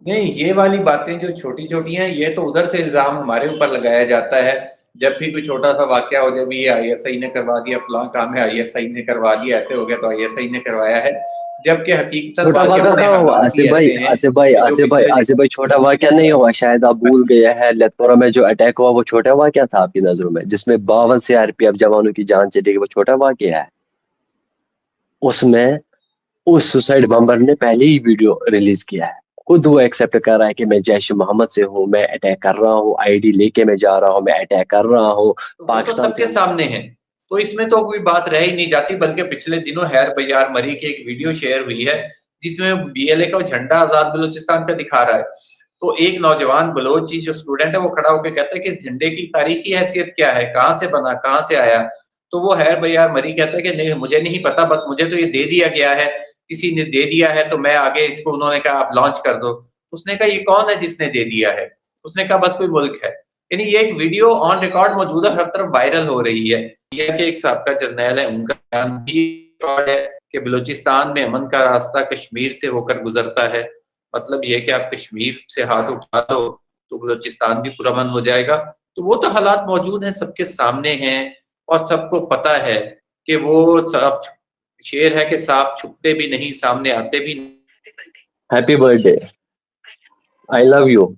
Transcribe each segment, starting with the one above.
नहीं, ये वाली बातें जो छोटी छोटी हैं, ये तो उधर से इल्जाम हमारे ऊपर लगाया जाता है। जब भी कोई छोटा सा वाकया हो जाए, भी ये आईएसआई ने करवा दिया, फलां काम है आईएसआई ने करवा दिया, ऐसे हो गया तो आईएसआई ने करवाया है, जबकि हकीकतन छोटा वहां के वाक़या अपने कहाँ हुआ हालात ही आसिफ भाई? ऐसे हैं आसिफ भाई कि जो आसिफ भाई पिछले आसिफ भाई, छोटा वाक़या नहीं हुआ, शायद आप भूल गए हैं। लेथपोरा में जो अटैक हुआ वो छोटा वाक़या था आपकी नजरों में, जिसमें 52 सीआरपीएफ जवानों की जान चली गई, वो छोटा वाक़या है? उसमें उस सुसाइड बम्बर ने पहले ही वीडियो रिलीज किया है, खुद वो एक्सेप्ट कर रहा है कि मैं जैश मोहम्मद से हूँ, मैं अटैक कर रहा हूँ, आईडी लेके मैं जा रहा हूँ, मैं अटैक कर रहा हूँ तो वो तो पाकिस्तान से सबके सामने है। तो इसमें तो कोई बात रह ही नहीं जाती, बल्कि पिछले दिनों हैर बयार मरी की एक वीडियो शेयर हुई है, जिसमें बीएलए का झंडा आजाद बलूचिस्तान का दिखा रहा है। तो एक नौजवान बलोची जो स्टूडेंट है वो खड़ा होकर कहता है कि इस झंडे की तारीखी हैसियत क्या है, कहाँ से बना, कहाँ से आया। तो वो हैर बयार मरी कहता है कि नहीं, मुझे नहीं पता, बस मुझे तो ये दे दिया गया है, किसी ने दे दिया है, तो मैं आगे इसको, उन्होंने कहा आप लॉन्च कर दो। उसने कहा ये कौन है जिसने दे दिया है? उसने कहा बस कोई मुल्क है। यानी ये एक वीडियो ऑन रिकॉर्ड मौजूद है, हर तरफ वायरल हो रही है। इंडिया के एक साबका जर्नैल है, उनका बयान भी रिकॉर्ड है कि बलूचिस्तान में अमन का रास्ता कश्मीर से होकर गुजरता है। मतलब ये कि आप कश्मीर से हाथ उठा दो तो बलूचिस्तान भी पुरअमन हो जाएगा। तो वो तो हालात मौजूद हैं, सबके सामने हैं, और सबको पता है कि वो साफ शेर है कि साफ छुपते भी नहीं, सामने आते भी नहीं। Happy birthday, I love you,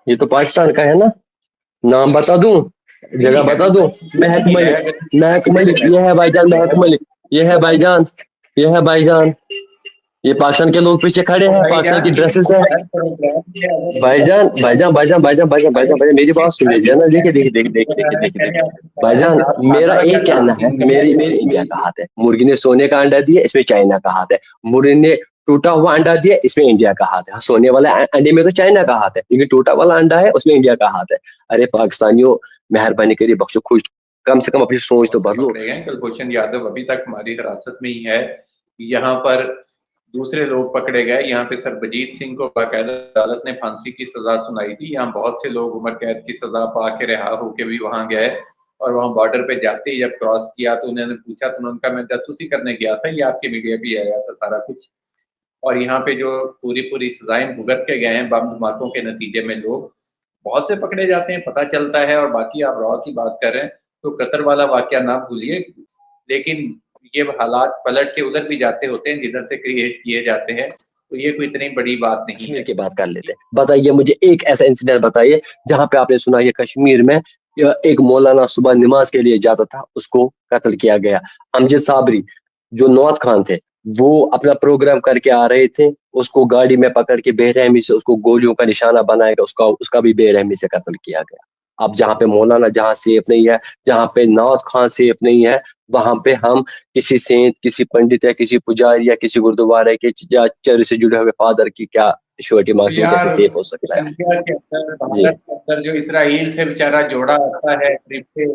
ये तो पाकिस्तान का है ना? नाम बता दूं, नहीं जगह नहीं, बता हैप्पी दूं? महक बर्थडे है मलिक, अगर महक मलिक, ये है भाईजान महक मलिक, ये है भाईजान, ये है भाईजान, ये पाकिस्तान के लोग पीछे खड़े तो हैं, पाकिस्तान की भाईजान ड्रेसेस है। हर प्रोग्राम में अगर भाईजान भाईजान भाईजान भाईजान भाईजान भाईजान भाईजान, मेरी बात सुन लीजिए ना, देखिए देखिए देखिए देखिए देखिए देखिए देखिए। भाईजान, आप मेरा खाना एक कहना है, मेरी मेरी इंडिया का हाथ है। मुर्गी ने सोने का अंडा दिया, इसमें चाइना का हाथ है। मुर्गी ने टूटा हुआ अंडा दिया, इसमें इंडिया का हाथ है। हाँ, सोने वाले अंडे में तो चाइना का हाथ है, लेकिन टूटा वाला अंडा है उसमें इंडिया का हाथ है। अरे पाकिस्तानियों, मेहरबानी करिए, बख्शो खुश, कम से कम अपनी सोच तो बहुत से बदलो। पकड़े गए। कुलभूषण यादव अभी तक हमारी हिरासत में ही है। यहाँ पर दूसरे लोग पकड़े गए। यहाँ पे सरबजीत सिंह को बाकायदा अदालत ने फांसी की सजा सुनाई थी। यहाँ बहुत से लोग उम्र कैद की सजा पा के रिहा होके भी वहां गए, और वहां बॉर्डर पे जाते ही जब क्रॉस किया तो उन्होंने पूछा, तो उन्होंने कहा मैं जासूसी करने गया था, ये आपके मीडिया भी आया था सारा कुछ। और यहाँ पे जो पूरी पूरी सजाएं भुगत के गए हैं बम धमाकों के नतीजे में लोग, बहुत से पकड़े जाते हैं, पता चलता है। और बाकी आप रॉ की बात कर रहे हैं, तो कतर वाला वाकया ना भूलिए, लेकिन ये हालात पलट के उधर भी जाते होते हैं जिधर से क्रिएट किए जाते हैं, तो ये कोई इतनी बड़ी बात नहीं कश्मीर है। की बात कर लेते हैं। बताइए मुझे एक ऐसा इंसिडेंट बताइए जहां पे आपने सुना ये कश्मीर में एक मौलाना सुबह नमाज के लिए जाता था, उसको कत्ल किया गया। अमजद साबरी, जो नौत खान थे, वो अपना प्रोग्राम करके आ रहे थे, उसको गाड़ी में पकड़ के बेरहमी से उसको गोलियों का निशाना बनाएगा, उसका उसका भी बेरहमी से कत्ल किया गया। अब जहाँ पे मौलाना जहाँ सेफ नहीं है, जहाँ पे नौत खान सेफ नहीं है, वहां पे हम किसी सेंट, किसी पंडित या किसी पुजारी या किसी गुरुद्वारे के या चर्च से जुड़े हुए फादर की क्या श्योरिटी तो मांग सकते, कैसे यार, सेफ हो सकता है? इंडिया के अंदर, जी। भारत के अंदर जो इसराइल से बेचारा जोड़ा आता है ट्रिप पे,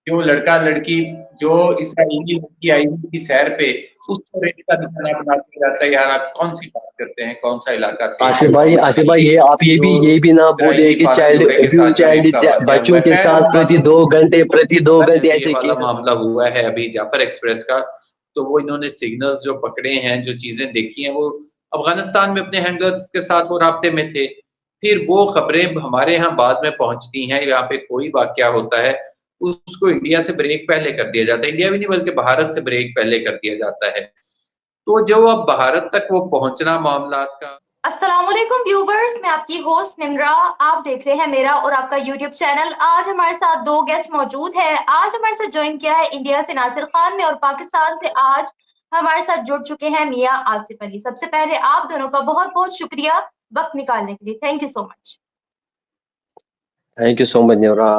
जो लड़का लड़की, जो इसराइली लड़की आई हुई थी सैर पे, उसको रेट का निशाना बना दिया जाता है। यार आप कौन सी बात करते हैं, कौन सा इलाका सेफ है, कौन सा आसिफ भाई, नहीं? ये आप जो ये भी ना बोले इसराइली कि फार्सी चाइल्ड जोड़े के अब्यूज, साथ जो रेप का वाकया हुआ बच्चों है, के खैर साथ उन बातों को प्रति दो घंटे जैसे ये ऐसे वाला केसेस। मामला हुआ है अभी जाफर एक्सप्रेस का, तो वो इन्होंने सिग्नल्स जो पकड़े हैं, जो चीजें देखी हैं, वो अफगानिस्तान में अपने हैंडलर्स के साथ वो राब्ते में थे। फिर वो खबरें हमारे यहाँ बाद में पहुंचती हैं, यहाँ पे कोई वाकया होता है, उसको इंडिया से ब्रेक पहले कर दिया जाता है, इंडिया भी नहीं बल्कि भारत से ब्रेक पहले कर दिया जाता है। तो जो अब भारत तक वो पहुंचना मामलात का। अस्सलाम वालेकुम व्यूवर्स, मैं आपकी होस्ट निम्रा। आप देख रहे हैं मेरा और आपका यूट्यूब चैनल। आज हमारे साथ दो गेस्ट मौजूद हैं। आज हमारे साथ ज्वाइन किया है इंडिया से नासिर खान ने, और पाकिस्तान से आज हमारे साथ जुड़ चुके हैं मियां आसिफ अली। सबसे पहले आप दोनों का बहुत बहुत शुक्रिया वक्त निकालने के लिए। Thank you so much. Thank you so much Neura,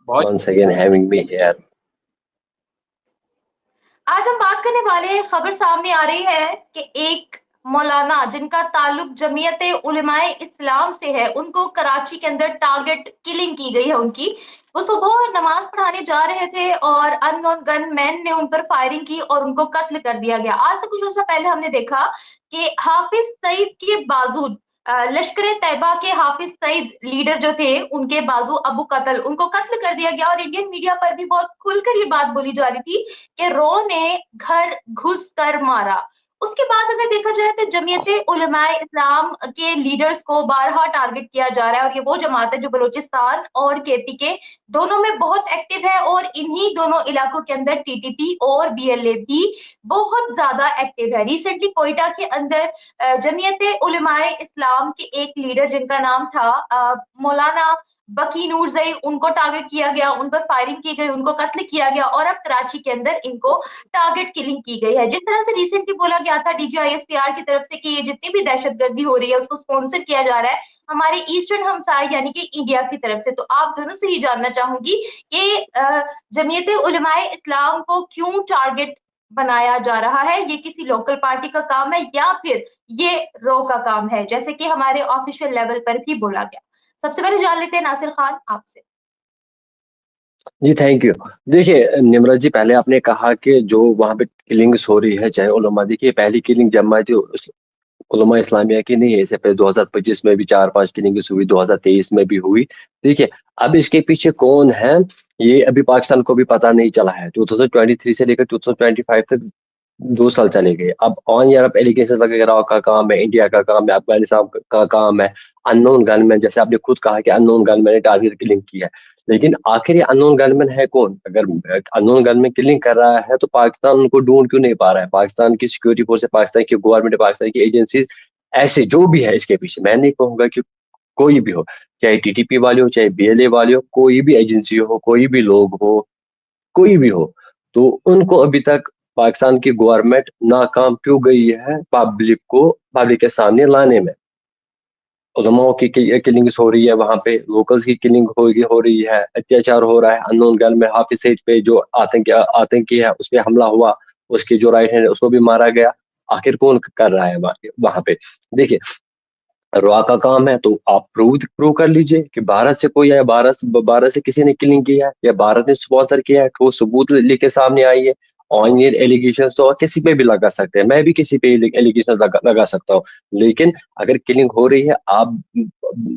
बहुत once again having me here. आज हम बात करने वाले हैं, खबर सामने आ रही है कि एक मौलाना जिनका ताल्लुक जमीयत उलमाए इस्लाम से है, उनको कराची के अंदर टारगेट किलिंग की गई है उनकी। वो सुबह नमाज पढ़ाने जा रहे थे और अननोन गन मैन ने उन पर फायरिंग की और उनको कत्ल कर दिया गया। आज से कुछ वर्ष पहले हमने देखा कि हाफिज सईद के बाजू, लश्कर तैयबा के हाफिज सईद लीडर जो थे, उनके बाजू अबू कत्ल, उनको कत्ल कर दिया गया। और इंडियन मीडिया पर भी बहुत खुलकर ये बात बोली जा रही थी कि रो ने घर घुस कर मारा। उसके बाद अगर देखा जाए तो जमीयत उलमाए इस्लाम के लीडर्स को बारहा टारगेट किया जा रहा है, और ये वो जमात है जो बलूचिस्तान और केपी के दोनों में बहुत एक्टिव है, और इन्हीं दोनों इलाकों के अंदर टीटीपी और बीएलए भी बहुत ज्यादा एक्टिव है। रिसेंटली कोयटा के अंदर जमीयत उलमाए इस्लाम के एक लीडर जिनका नाम था मौलाना बकी नूरजई, उनको टारगेट किया गया, उन पर फायरिंग की गई, उनको कत्ल किया गया, और अब कराची के अंदर इनको टारगेट किलिंग की गई है। जिस तरह से रिसेंटली बोला गया था डीजीआईएसपीआर की तरफ से कि ये जितनी भी दहशतगर्दी हो रही है उसको स्पॉन्सर किया जा रहा है हमारे ईस्टर्न हमसाय यानी कि इंडिया की तरफ से, तो आप दोनों से ही जानना चाहूंगी कि जमीयत उलमाए इस्लाम को क्यों टारगेट बनाया जा रहा है? ये किसी लोकल पार्टी का काम है या फिर ये रो का काम है, जैसे कि हमारे ऑफिशियल लेवल पर भी बोला गया? सबसे पहले जान लेते हैं नासिर खान आपसे। जी थैंक यू। देखिए निमरत जी, पहले आपने कहा कि जो वहाँ पे किलिंग्स हो रही है चाहे उलमा, देखिए पहली किलिंग जमात उलमा इस्लामिया की नहीं है, इससे पहले 2025 में भी 4-5 किलिंग्स हुई, 2023 में भी हुई। देखिए अब इसके पीछे कौन है ये अभी पाकिस्तान को भी पता नहीं चला है। 2023 से लेकर 2025 तक 2 साल चले गए। अब ऑन ईयर अब एलिगेशन लगे, इराक का काम है, इंडिया का काम है, अफगानिस्तान का काम है, अननोन गनमैन, जैसे आपने खुद कहा कि अननोन गनमैन ने टारगेट किलिंग की है, लेकिन आखिर ये अननोन गनमैन है कौन? अगर अननोन गनमैन किलिंग कर रहा है तो पाकिस्तान उनको ढूंढ क्यों नहीं पा रहा है? पाकिस्तान की सिक्योरिटी फोर्स, पाकिस्तान की गवर्नमेंट, पाकिस्तान की एजेंसी, ऐसे जो भी है इसके पीछे, मैं नहीं कहूंगा कि कोई भी हो, चाहे टीटीपी वाले हो, चाहे बीएलए वाले हो, कोई भी एजेंसी हो, कोई भी लोग हो, कोई भी हो, तो उनको अभी तक पाकिस्तान की गवर्नमेंट नाकाम क्यों गई है पब्लिक के सामने लाने में? उलमाओं की किलिंग्स हो रही है, वहां पे लोकल्स की किलिंग हो रही है, अत्याचार हो रहा है, अननोन गन में हाफिज सईद पे जो आतंकी है उस पर हमला हुआ, उसके जो राइट हैंड उसको भी मारा गया। आखिर कौन कर रहा है वहां पे? देखिए रॉ का काम है, तो आप प्रूव कर लीजिए कि भारत से कोई है, भारत से किसी ने किलिंग किया है या भारत ने स्पॉन्सर किया है, ठोस सबूत लेके सामने आई है। ऑन ईयर एलिगेशन तो किसी पे भी लगा सकते हैं, मैं भी किसी पे एलिगेशन लगा सकता हूँ, लेकिन अगर किलिंग हो रही है, आप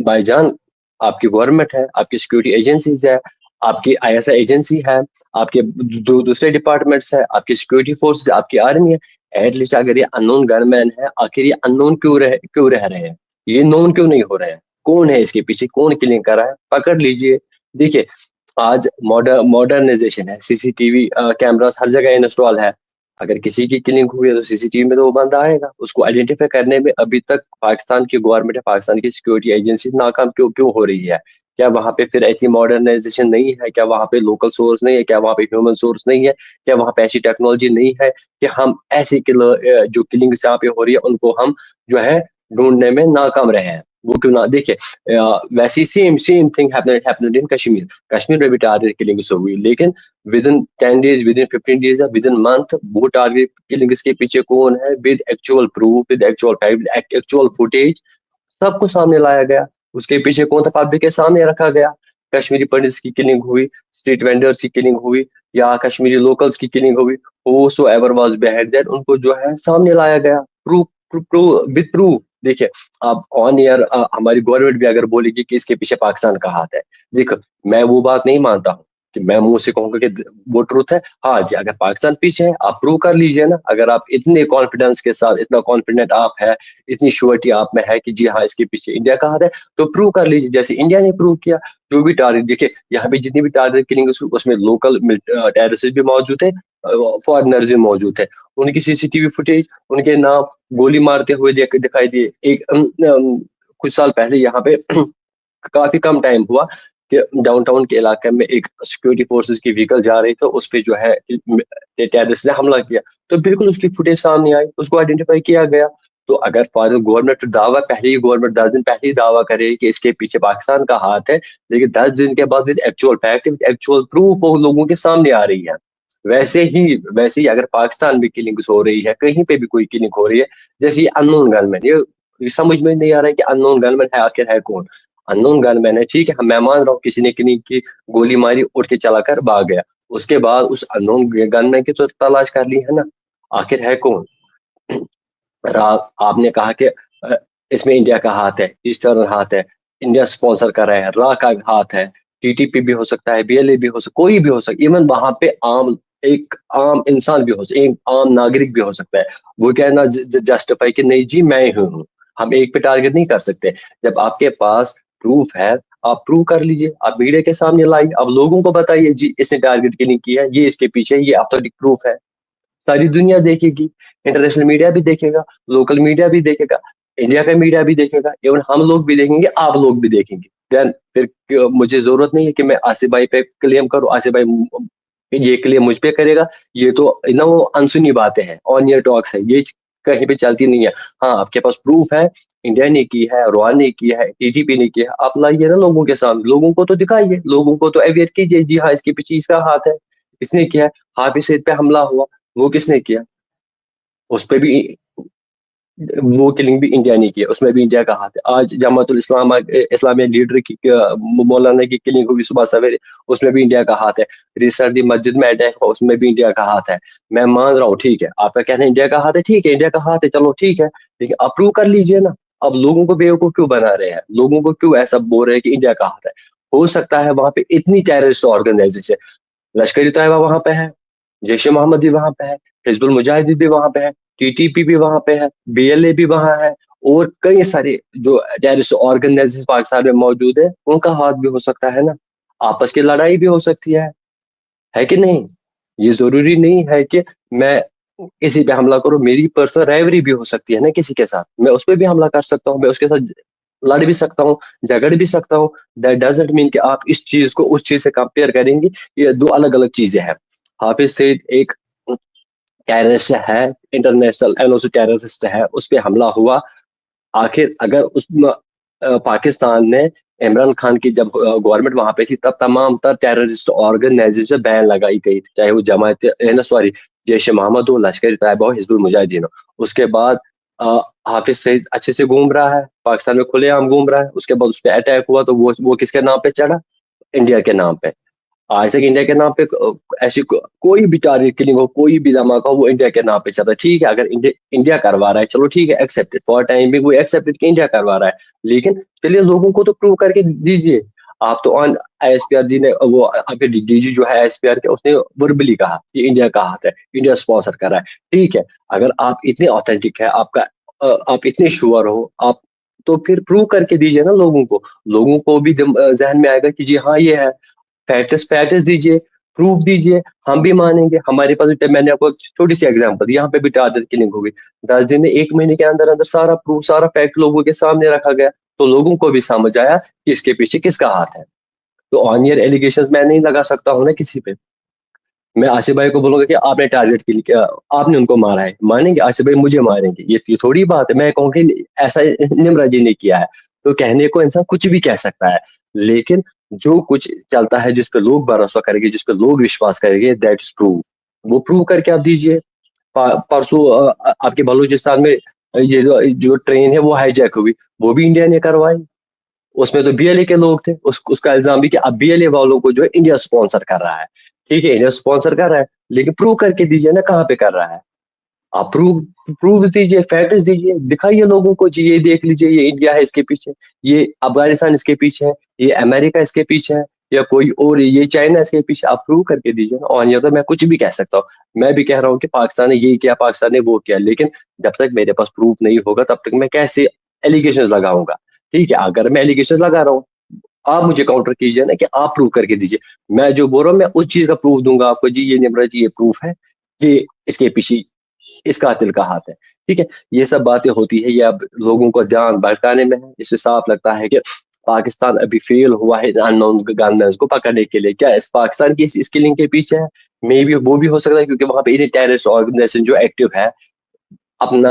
भाईजान, आपकी गवर्नमेंट है, आपकी सिक्योरिटी एजेंसीज है, आपकी आईएसआई एजेंसी है, आपके दूसरे डिपार्टमेंट्स है, आपकी सिक्योरिटी फोर्स, आपकी आर्मी है, एटलीस्ट अगर ये अननोन गनमैन है, आखिर ये अननोन क्यों रह रहे हैं? ये नोन क्यों नहीं हो रहे हैं? कौन है इसके पीछे, कौन किलिंग कर रहा है? पकड़ लीजिए। देखिए आज मॉडर्नाइजेशन है, सीसीटीवी कैमरास हर जगह इंस्टॉल है, अगर किसी की किलिंग हुई है तो सीसीटीवी में तो वो बंदा आएगा। उसको आइडेंटिफाई करने में अभी तक पाकिस्तान की गवर्नमेंट है, पाकिस्तान की सिक्योरिटी एजेंसी नाकाम क्यों क्यों हो रही है? क्या वहां पे फिर ऐसी मॉडर्नाइजेशन नहीं है? क्या वहां पे लोकल सोर्स नहीं है? क्या वहां पे ह्यूमन सोर्स नहीं है? क्या वहां पे ऐसी टेक्नोलॉजी नहीं है कि हम ऐसी जो किलिंग यहाँ पे हो रही है उनको हम जो है ढूंढने में नाकाम रहे हैं? वो क्यों ना? देखिए वैसी same same thing happened in Kashmir. Kashmir में भी टारगेट किलिंग्स हुई, लेकिन with in 10 days, with in 15 days, with in month वो टारगेट किलिंग्स के पीछे कौन है? With actual proof, with actual fact, actual footage सबको सामने लाया गया। उसके पीछे कौन था? पब्लिक के सामने रखा गया। कश्मीरी पंडित्स की किलिंग हुई, स्ट्रीट वेंडर्स की किलिंग हुई, या कश्मीरी लोकल्स की किलिंग हुई, whosoever was behind that, उनको जो है सामने लाया गया, विद प्रूफ। देखिए अब ऑन ईयर हमारी गवर्नमेंट भी अगर बोलेगी कि इसके पीछे पाकिस्तान का हाथ है, देखो मैं वो बात नहीं मानता हूँ कि मैं मुंह से कहूंगा कि वो ट्रूथ है। हाँ जी, अगर पाकिस्तान पीछे है आप प्रूव कर लीजिए ना। अगर आप इतने कॉन्फिडेंस के साथ, इतना कॉन्फिडेंट आप है, इतनी श्योरिटी आप में है कि जी हाँ इसके पीछे इंडिया का हाथ है, तो प्रूव कर लीजिए, जैसे इंडिया ने प्रूव किया। जो भी टारगेट, देखिए यहाँ पे जितनी भी टारगेट किलिंग उसमें लोकल टेररिस्ट भी मौजूद है, फॉरनर्स भी मौजूद है, उनकी सीसीटीवी फुटेज, उनके नाम गोली मारते हुए दिखाई दिए। एक कुछ साल पहले यहाँ पे काफी कम टाइम हुआ कि डाउनटाउन के इलाके में एक सिक्योरिटी फोर्सेस की व्हीकल जा रही, तो उस पर जो है टेररिस्ट ने हमला किया, तो बिल्कुल उसकी फुटेज सामने आई, उसको आइडेंटिफाई किया गया। तो अगर गवर्नमेंट दावा पहले ही, गवर्नमेंट 10 दिन पहले ही दावा करे कि इसके पीछे पाकिस्तान का हाथ है, लेकिन 10 दिन के बाद with actual fact, with actual proof वो लोगों के सामने आ रही है। वैसे ही अगर पाकिस्तान में किलिंग्स हो रही है, कहीं पे भी कोई किलिंग हो रही है, जैसे ये अननोन गनमैन, ये समझ में नहीं आ रहा है कि अननोन गनमैन है आखिर है कौन? अननोन गनमैन है, ठीक है, मैं मान रहा हूँ किसी ने किलिंग की, गोली मारी, उठ के चला कर भाग गया, उसके बाद उस अननोन गनमैन की तो तलाश कर ली है ना, आखिर है कौन? आपने कहा कि इसमें इंडिया का हाथ है, ईस्टर्न हाथ है, इंडिया स्पॉन्सर कर रहा है, रा का हाथ है, टीटीपी भी हो सकता है, बीएलए भी हो सकता, कोई भी हो सकता, इवन वहां पे आम ایک عام انسان بھی ایک عام ناگرک بھی ہو سکتا ہے، وہ کہنا جسٹیفائی کہ نہیں جی میں ہوں، ہم ایک پہ ٹارگیٹ نہیں کر سکتے. جب آپ کے پاس پروف ہے آپ پروو کر لیجئے، آپ میڈیا کے سامنے لائیے، اب لوگوں کو بتائیے جی اس نے ٹارگیٹ کے لیے کیا، یہ اس کے پیچھے یہ اتھینٹک پروف ہے. ساری دنیا دیکھے گی، انٹرنیشنل میڈیا بھی دیکھے گا، لوکل میڈیا بھی دیکھے گا، انڈیا کا میڈیا بھی دیکھے گا، ایون ہم لوگ بھی دیکھیں گے، آپ لوگ بھی دیکھیں گے. دین پھر مجھے ضرورت نہیں ہے کہ میں آصف بھائی پہ کلیم کروں، آصف بھائی یہ کلیم مجھ پہ کرے گا، یہ تو نا وہ انسنی باتیں ہیں، آن ایئر ٹاکس ہے، یہ کہیں پہ چلتی نہیں ہے. ہاں آپ کے پاس پروف ہے، انڈیا نے کی ہے، روان نے کی ہے، ٹی جی پی نے کی ہے، آپ لائیے نا لوگوں کے سامنے، لوگوں کو تو دکھائیے، لوگوں کو تو اویئر کیجیے جی ہاں اس کے پیچھے اس کا ہاتھ ہے، اس نے کیا ہے. حافظ سعید پہ حملہ ہوا، وہ کس نے کیا؟ اس پہ بھی وہ کلنگ بھی انڈیا نے کی ہے، اس میں بھی انڈیا کا ہاتھ ہے. آج جماعت الاسلام اسلامیہ لیڈر کی مولانا کی کلنگ ہوئی صبح سویرے، اس میں بھی انڈیا کا ہاتھ ہے. ریسنٹلی مسجد میں اٹیک ہوا، اس میں بھی انڈیا کا ہاتھ ہے. میں مان رہا ہوں ٹھیک ہے، آپ کا کہنا ہے انڈیا کا ہاتھ ہے، ٹھیک ہے انڈیا کا ہاتھ ہے، چلو ٹھیک ہے، لیکن اپروو کر لیجئے نا. اب لوگوں کو بیوقوف کیوں بنا رہے ہیں، لوگوں کو کیوں ایسا بول رہے ہیں کہ انڈیا کا ہاتھ ہے؟ ہو سکتا ہے وہاں پہ اتنی ٹیررسٹ آرگنائزیشن، لشکری طیبہ وہاں پہ ہے، جیش محمد بھی وہاں پہ ہے، حزب المجاہدین بھی وہاں پہ ہے، ٹی ٹی پی بھی وہاں پہ ہے، بی ایل اے بھی وہاں ہے، اور کئی سارے جو ٹیررسٹ آرگنائزیشن پاکستان میں موجود ہے، ان کا ہاتھ بھی ہو سکتا ہے نا. آپس کی لڑائی بھی ہو سکتی ہے کہ نہیں؟ یہ ضروری نہیں ہے کہ میں کسی پہ حملہ کروں، میری پرسنل رائیوری بھی ہو سکتی ہے نا کسی کے ساتھ، میں اس پہ بھی حملہ کر سکتا ہوں، میں اس کے ساتھ لڑ بھی سکتا ہوں، جھگڑ بھی سکتا ہوں. دیٹ ڈزنٹ مین کہ آپ اس چیز کو اس چیز سے کمپیئر کریں گے، یہ دو الگ الگ چیزیں ہیں. حافظ سعید ایک ٹیررسٹ ہے، انٹرنیشنل این او سی ٹیررسٹ ہے، اس پہ حملہ ہوا. آخر اگر اس پاکستان نے عمران خان کی جب گورنمنٹ وہاں پہ تھی تب تمام تر ٹیررسٹ آرگنائزیشن بین لگائی گئی تھی، چاہے وہ جماعت جیش محمد ہو، لشکر طیبہ ہو، حزب المجاہدین ہو. اس کے بعد حافظ سعید اچھے سے گھوم رہا ہے پاکستان میں، کھلے عام گھوم رہا ہے. اس کے بعد اس پہ اٹیک ہوا تو وہ کس کے نام پہ چڑھا؟ انڈیا کے نام پہ. آج تک انڈیا کے نام پہ ایسی کوئی بھی ٹارگیٹ کلنگ ہو، کوئی بھی دھماکہ ہو، وہ انڈیا کے نام پہ چلتا ہے. ٹھیک ہے اگر انڈیا کروا رہا ہے چلو ٹھیک ہے ایکسپٹڈ فار ٹائم بھی، وہ ایکسپٹڈ کہ انڈیا کروا رہا ہے، لیکن چلیے لوگوں کو تو پروو کر کے دیجیے. آپ تو آن I S P R G نے وہ آپ کے ڈی جی جو ہے آئی ایس پی آر کے، اس نے وربلی کہا کہ انڈیا کا ہاتھ ہے، انڈیا اسپانسر کر رہا ہے. ٹھیک ہے اگر آپ اتنے آتھینٹک ہے، آپ اتنے شیور ہو، آپ تو پھر پروو کر کے دیجیے نا لوگوں کو. لوگوں کو بھی ذہن میں آئے گا کہ جی ہاں یہ ہے. فیکٹس دیجیے، پروف دیجیے، ہم بھی مانیں گے. ہمارے پاس میں نے آپ کو چھوٹی سی ایگزامپل، یہاں پہ بھی ٹارگیٹ کلنگ ہوگی، 10 دن میں 1 مہینے کے اندر اندر سارا پروف سارا فیکٹ لوگوں کے سامنے رکھا گیا، تو لوگوں کو بھی سمجھ آیا کہ اس کے پیچھے کس کا ہاتھ ہے. تو آن ایئر ایلیگیشن میں نہیں لگا سکتا ہوں نا کسی پہ. میں آصف بھائی کو بولوں گا کہ آپ نے ٹارگیٹ کے لیے آپ نے ان کو مارا ہے، مانیں گے آصف بھائی مجھے ماریں گے؟ یہ تھوڑی بات ہے. میں کہوں کہ ایسا نمرا جی نے کیا ہے، تو کہنے کو انسان کچھ بھی کہہ سکتا ہے، لیکن جو کچھ چلتا ہے، جس پہ لوگ بھروسہ کریں گے، جس پہ لوگ وشواس کریں گے، دیٹ از پروف. وہ پروو کر کے آپ دیجیے. پرسوں آپ کے بلوچستان میں یہ جو ٹرین ہے وہ ہائی جیک ہوئی، وہ بھی انڈیا نے کروائی. اس میں تو بی ایل اے کے لوگ تھے، اس کا الزام بھی کہ اب بی ایل اے والوں کو جو ہے انڈیا اسپانسر کر رہا ہے. ٹھیک ہے انڈیا اسپانسر کر رہا ہے، لیکن پروو کر کے دیجیے نا کہاں پہ کر رہا ہے. آپ پروف دیجیے، فیکٹس دیجیے، دکھائیے لوگوں کو جی یہ دیکھ لیجیے یہ انڈیا ہے اس کے پیچھے، یہ افغانستان اس کے پیچھے ہے، یہ امریکہ اس کے پیچھے ہے، یا کوئی اور یہ چائنا اس کے پیچھے. آپ پروو کر کے دیجیے نا. اور یہ تو میں کچھ بھی کہہ سکتا ہوں، میں بھی کہہ رہا ہوں کہ پاکستان نے یہ کیا، پاکستان نے وہ کیا، لیکن جب تک میرے پاس پروف نہیں ہوگا تب تک میں کیسے ایلیگیشن لگاؤں گا؟ ٹھیک ہے اگر میں ایلیگیشن لگا رہا ہوں، آپ مجھے کاؤنٹر کیجیے نا کہ آپ پروو کر کے دیجیے. میں جو بول رہا ہوں میں اس چیز کا پروف دوں گا آپ کو، جی یہ نمرا جی یہ پروف ہے کہ اس کے پیچھے اس قاتل کا ہاتھ ہے. ٹھیک ہے یہ سب باتیں ہوتی ہے، یہ اب لوگوں کو دھیان بھٹکانے میں ہے. اس سے صاف لگتا ہے کہ پاکستان ابھی فیل ہوا ہے ان نون گنمینز کو پکڑنے کے لیے. کیا اس پاکستان کی اس کلنگ کے پیچھے ہے؟ مے بی وہ بھی ہو سکتا ہے، کیونکہ وہاں پہ ٹیررسٹ آرگنائزیشن جو ایکٹیو ہے، اپنا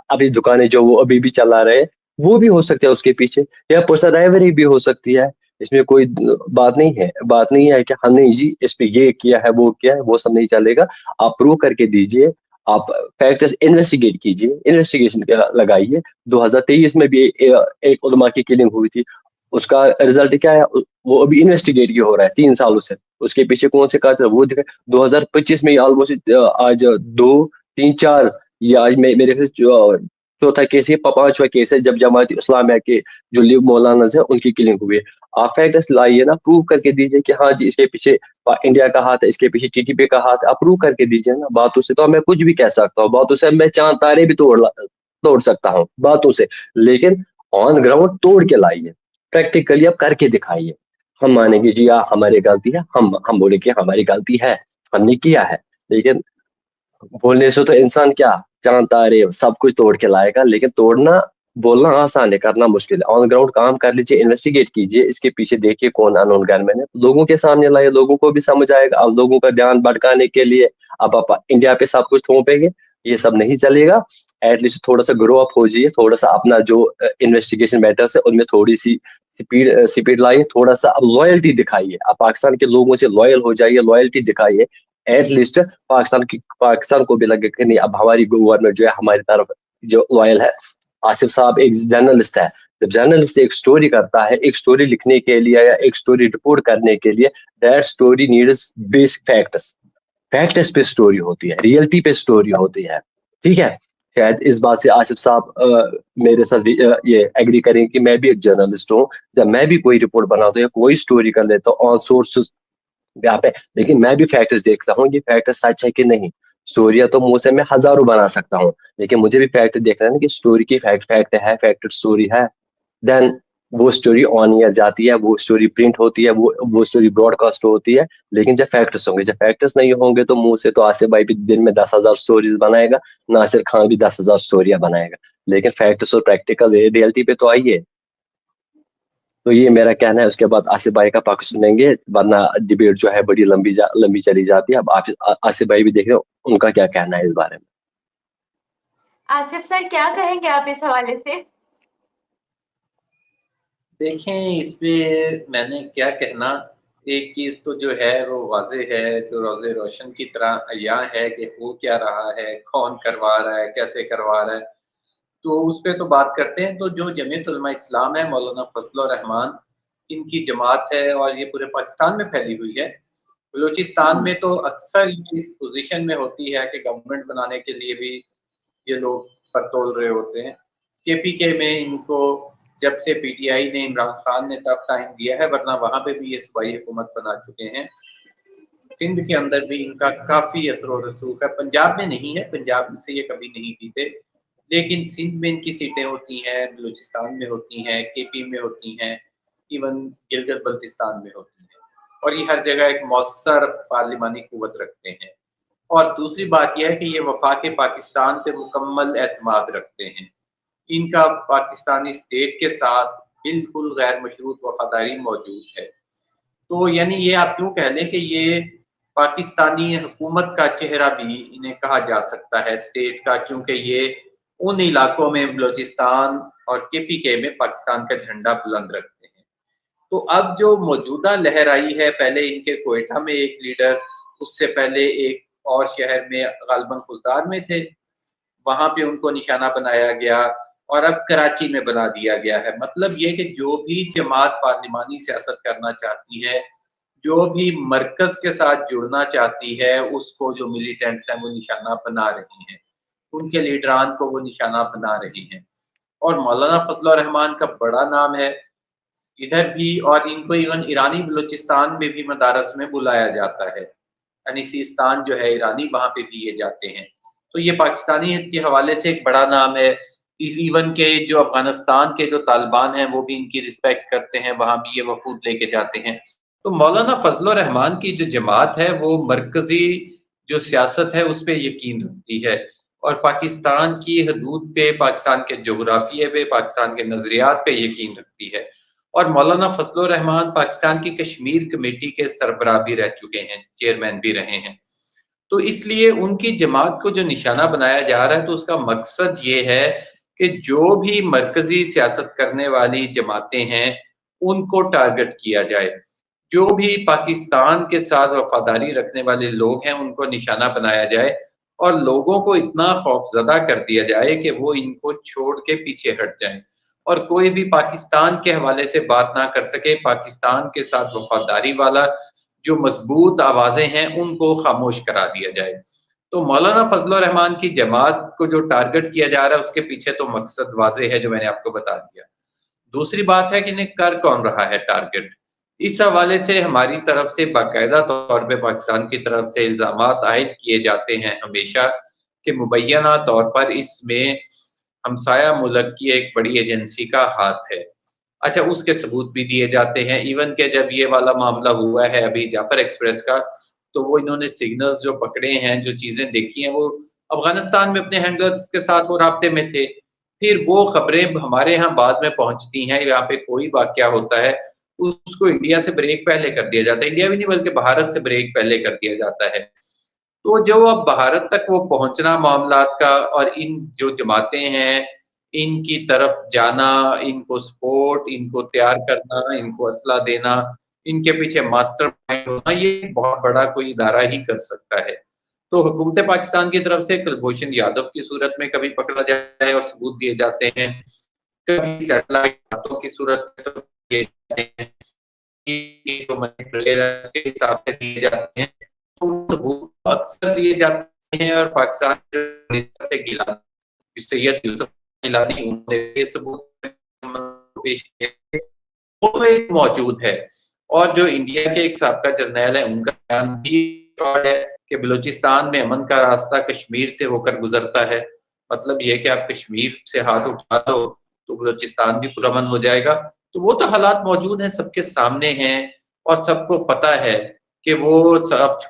ابھی دکانیں جو وہ ابھی بھی چلا رہے، وہ بھی ہو سکتے ہیں اس کے پیچھے، یا پرسنل رائیوری بھی ہو سکتی ہے. اس میں کوئی بات نہیں ہے کہ ہم نہیں جی اس پہ یہ کیا ہے وہ کیا ہے، وہ سب نہیں چلے گا. آپ پروو کر کے دیجیے، آپ فیکٹس انویسٹیگیٹ کیجیے، انویسٹیگیشن لگائیے. 2023 میں بھی ایک علماء کی کلنگ ہوئی تھی، اس کا رزلٹ کیا ہے؟ وہ ابھی انویسٹیگیٹ ہی ہو رہا ہے 3 سالوں سے. اس کے پیچھے کون سے قاتل وہ 2025 میں آلموسٹ آج 2 3 4 یہ آج میرے चौथा केस, ये पांचवा केस है जब जमात इस्लामिया के जो लिव मौलाना है उनकी किलिंग हुई है। आप फैक्ट्स लाइए ना, प्रूव करके दीजिए कि हाँ जी इसके पीछे इंडिया का हाथ है, इसके पीछे टीटीपी का हाथ है, अप्रूव करके दीजिए ना। बातों से तो मैं कुछ भी कह सकता हूँ, बातों से मैं चांद तारे भी तोड़ सकता हूँ बातों से, लेकिन ऑन ग्राउंड तोड़ के लाइए, प्रैक्टिकली अब करके दिखाइए। हम मानेंगे जी हाँ हमारी गलती है, हम बोले कि हमारी गलती है, हमने किया है, लेकिन बोलने से तो इंसान क्या चांद तारे सब कुछ तोड़ के लाएगा, लेकिन तोड़ना बोलना आसान है, करना मुश्किल है। ऑन ग्राउंड काम कर लीजिए, इन्वेस्टिगेट कीजिए, इसके पीछे देखिए कौन अननोन गनमैन है, लोगों के सामने लाइए, लोगों को भी समझ आएगा। अब लोगों का ध्यान भटकाने के लिए अब आप इंडिया पे सब कुछ थोपेंगे, ये सब नहीं चलेगा। एटलीस्ट थोड़ा सा ग्रो अप हो जाइए, थोड़ा सा अपना जो इन्वेस्टिगेशन मैटर्स है उनमें थोड़ी सी स्पीड लाइए, थोड़ा सा अब लॉयल्टी दिखाइए, अब पाकिस्तान के लोगों से लॉयल हो जाइए, लॉयल्टी दिखाइए। एटलीस्ट पाकिस्तान को भी लगे कि नहीं अब हमारी गवर्नमेंट जो है हमारी तरफ जो लॉयल है। आसिफ साहब एक जर्नलिस्ट है, जब जर्नलिस्ट एक स्टोरी करता है, एक स्टोरी लिखने के लिए या एक स्टोरी रिपोर्ट करने के लिए, that story needs basic facts, facts पे स्टोरी होती है, रियलिटी पे स्टोरी होती है, ठीक है। शायद इस बात से आसिफ साहब मेरे साथ ये एग्री करेंगे कि मैं भी एक जर्नलिस्ट हूँ। जब मैं भी कोई रिपोर्ट बनाता हूँ या कोई स्टोरी कर लेता हूँ ऑन सोर्सेस यहाँ पे, लेकिन मैं भी फैक्टर्स देखता हूँ ये फैक्टर सच है कि नहीं। स्टोरिया तो मुंह से मैं हजारों बना सकता हूँ, लेकिन मुझे भी फैक्ट देखना है ना कि स्टोरी की फैक्ट है, फैक्टर स्टोरी है, देन वो स्टोरी ऑन ईयर जाती है, वो स्टोरी प्रिंट होती है, वो स्टोरी ब्रॉडकास्ट होती है। लेकिन जब फैक्टर्स होंगे, जब फैक्टर्स नहीं होंगे तो मुंह से तो आसिफ भाई भी दिन में 10,000 स्टोरीज बनाएगा, नासिर खान भी 10,000 स्टोरियां बनाएगा, लेकिन फैक्टर्स और प्रैक्टिकल रियलिटी पे तो आइए। तो ये मेरा कहना है। उसके बाद आसिफ भाई का पक्ष सुनेंगे, वरना डिबेट जो है बड़ी लंबी चली जाती है। अब आसिफ भाई भी देख रहे हो उनका क्या कहना है इस बारे में। आसिफ सर क्या कहेंगे आप इस हवाले से? देखें इसमें मैंने क्या कहना, एक चीज़ तो जो है वो वाज़े है, जो रोज़े रोशन की तरह अय्यां है कि हो क्या रहा है, कौन करवा रहा है, कैसे करवा रहा है, तो उस पे तो बात करते हैं। तो जो जमीयत उलमा इस्लाम है, मौलाना फजल रहमान इनकी जमात है और ये पूरे पाकिस्तान में फैली हुई है। बलूचिस्तान में तो अक्सर इस पोजीशन में होती है कि गवर्नमेंट बनाने के लिए भी ये लोग पर तोल रहे होते हैं। केपीके में इनको जब से पीटीआई ने इमरान खान ने तब टाइम दिया है, वरना वहाँ पे भी ये सूबाई हुकूमत बना चुके हैं। सिंध के अंदर भी इनका काफ़ी असर व रसूख है, पंजाब में नहीं है, पंजाब से ये कभी नहीं जीते, लेकिन सिंध में इनकी सीटें होती हैं, बलूचिस्तान में होती हैं, केपी में होती हैं, इवन गिलगित बल्तिस्तान में होती हैं, और ये हर जगह एक मौसर पार्लिमानी कुव्वत रखते हैं। और दूसरी बात यह है कि ये वफाक पाकिस्तान पे मुकम्मल एतमाद रखते हैं। इनका पाकिस्तानी स्टेट के साथ बिल्कुल गैर मशरूत वफादारी मौजूद है। तो यानी ये आप क्यों कह लें कि ये पाकिस्तानी हुकूमत का चेहरा भी इन्हें कहा जा सकता है स्टेट का, क्योंकि ये उन इलाकों में बलूचिस्तान और केपीके में पाकिस्तान का झंडा बुलंद रखते हैं। तो अब जो मौजूदा लहर आई है, पहले इनके कोयटा में एक लीडर, उससे पहले एक और शहर में गालबन खुजदार में थे, वहां पे उनको निशाना बनाया गया, और अब कराची में बना दिया गया है। मतलब ये कि जो भी जमात पार्लिमानी सियासत करना चाहती है, जो भी मरकज के साथ जुड़ना चाहती है, उसको जो मिलिटेंट्स हैं वो निशाना बना रही हैं, उनके लीडरान को वो निशाना बना रही हैं। और मौलाना फजल रहमान का बड़ा नाम है इधर भी, और इनको इवन ईरानी बलूचिस्तान में भी मदारस में बुलाया जाता है। अनीसीस्तान जो है ईरानी, वहाँ पे भी ये जाते हैं। तो ये पाकिस्तानियत के हवाले से एक बड़ा नाम है। इवन के जो अफगानिस्तान के जो तालिबान हैं वो भी इनकी रिस्पेक्ट करते हैं, वहाँ भी ये वफूद लेके जाते हैं। तो मौलाना फजल रहमान की जो जमात है वो मरकजी जो सियासत है उस पर यकीन रखती है, और पाकिस्तान की हदूद पे, पाकिस्तान के जोग्राफिए पे, पाकिस्तान के नजरियात पे यकीन रखती है। और मौलाना फजल रहमान पाकिस्तान की कश्मीर कमेटी के सरबराह भी रह चुके हैं, चेयरमैन भी रहे हैं। तो इसलिए उनकी जमात को जो निशाना बनाया जा रहा है, तो उसका मकसद ये है कि जो भी मरकजी सियासत करने वाली जमातें हैं उनको टारगेट किया जाए, जो भी पाकिस्तान के साथ वफादारी रखने वाले लोग हैं उनको निशाना बनाया जाए, और लोगों को इतना खौफजदा कर दिया जाए कि वो इनको छोड़ के पीछे हट जाएं, और कोई भी पाकिस्तान के हवाले से बात ना कर सके। पाकिस्तान के साथ वफादारी वाला जो मजबूत आवाजें हैं उनको खामोश करा दिया जाए। तो मौलाना फजलुर रहमान की जमात को जो टारगेट किया जा रहा है उसके पीछे तो मकसद वाज़ेह है जो मैंने आपको बता दिया। दूसरी बात है कि इन्हें कर कौन रहा है टारगेट। इस हवाले से हमारी तरफ से बाकायदा तौर पे पाकिस्तान की तरफ से इल्ज़ामात आयद किए जाते हैं हमेशा कि मुबैना तौर पर इसमें हमसाया मुल्क की एक बड़ी एजेंसी का हाथ है। अच्छा, उसके सबूत भी दिए जाते हैं। इवन के जब ये वाला मामला हुआ है अभी जाफर एक्सप्रेस का, तो वो इन्होंने सिग्नल्स जो पकड़े हैं, जो चीज़ें देखी हैं, वो अफ़गानिस्तान में अपने हैंडलर्स के साथ वो राब्ते में थे। फिर वो खबरें हमारे यहाँ बाद में पहुँचती हैं, यहाँ पे कोई वाक़या होता है, उसको इंडिया से ब्रेक पहले कर दिया जाता है। इंडिया भी नहीं बल्कि भारत से ब्रेक पहले कर दिया जाता है। तो जो अब भारत तक वो पहुँचना मामलात का और इन जो जमातें हैं, इनकी तरफ जाना, इनको सपोर्ट, इनको तैयार करना, इनको असला देना, इनके पीछे मास्टरमाइंड होना, ये बहुत बड़ा कोई इदारा ही कर सकता है। तो हुकूमत पाकिस्तान की तरफ से कुलभूषण यादव की सूरत में कभी पकड़ा जाता है और सबूत दिए जाते हैं, कभी सैटेलाइट बातों की सूरत में सबूत दिए जाते हैं, कि जो मनी ट्रेल है उसके हिसाब से दिए जाते हैं। तो वो सबूत अक्सर दिए जाते हैं और पाकिस्तान से गिलानी सैयद यूसुफ गिलानी उन्होंने ये सबूत पेश किए थे, वो तो एक मौजूद है। और जो इंडिया के एक साबका जर्नैल है उनका बयान भी है कि बलूचिस्तान में अमन का रास्ता कश्मीर से होकर गुजरता है। मतलब ये कि आप कश्मीर से हाथ उठा दो तो बलूचिस्तान भी पुरअमन हो जाएगा। तो वो तो हालात मौजूद हैं, सबके सामने हैं और सबको पता है कि वो साफ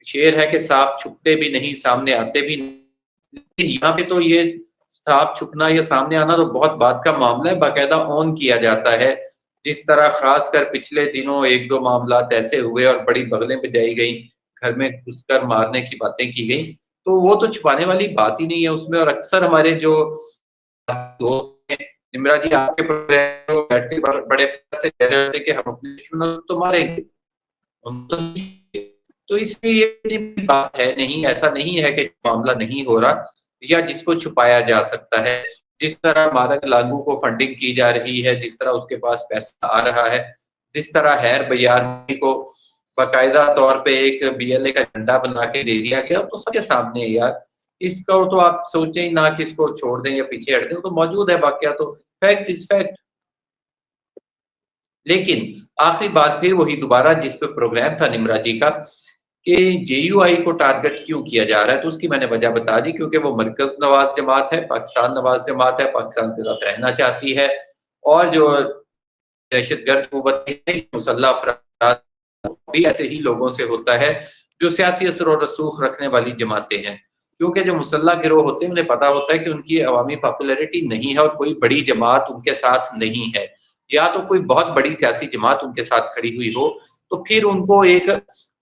शेर है कि साफ छुपते भी नहीं, सामने आते भी नहीं। यहाँ पे तो ये साफ छुपना या सामने आना तो बहुत बात का मामला है, बाकायदा ऑन किया जाता है। जिस तरह खासकर पिछले दिनों एक दो मामलात ऐसे हुए और बड़ी बगलें बजाई गई, घर में घुसकर मारने की बातें की गई, तो वो तो छुपाने वाली बात ही नहीं है उसमें। और अक्सर हमारे जो दोस्त हैं, निम्रा जी आपके प्रोग्राम में बैठ के बड़े से कह रहे होते कि हम अपने दुश्मनों को तो मारेंगे, हम तो नहीं। तो इसलिए ये बात है नहीं, ऐसा नहीं है कि मामला नहीं हो रहा या जिसको छुपाया जा सकता है। जिस तरह मारक लागू को फंडिंग की जा रही है, जिस तरह उसके पास पैसा आ रहा है, जिस तरह हैर बयानी को बाकायदा तौर पे एक बीएलए का झंडा बना के दे दिया गया, तो सबके सामने है यार। इसको तो आप सोचें ही ना कि इसको छोड़ दें या पीछे हट दें, तो मौजूद है वाकया, तो फैक्ट इज फैक्ट। लेकिन आखिरी बात फिर वही दोबारा जिस पे प्रोग्राम था निम्रा जी का कि जेयूआई को टारगेट क्यों किया जा रहा है, तो उसकी मैंने वजह बता दी। क्योंकि वो मरकज नवाज जमात है, पाकिस्तान नवाज जमात है, पाकिस्तान के साथ रहना चाहती है और जो दहशतगर्द कुव्वत मुसल्लह अफराद भी ऐसे ही लोगों से होता है जो सियासी असर और रसूख रखने वाली जमातें हैं। क्योंकि जो मुसल्लह गिरोह होते हैं उन्हें पता होता है कि उनकी अवामी पॉपुलैरिटी नहीं है और कोई बड़ी जमात उनके साथ नहीं है, या तो कोई बहुत बड़ी सियासी जमात उनके साथ खड़ी हुई हो, तो फिर उनको एक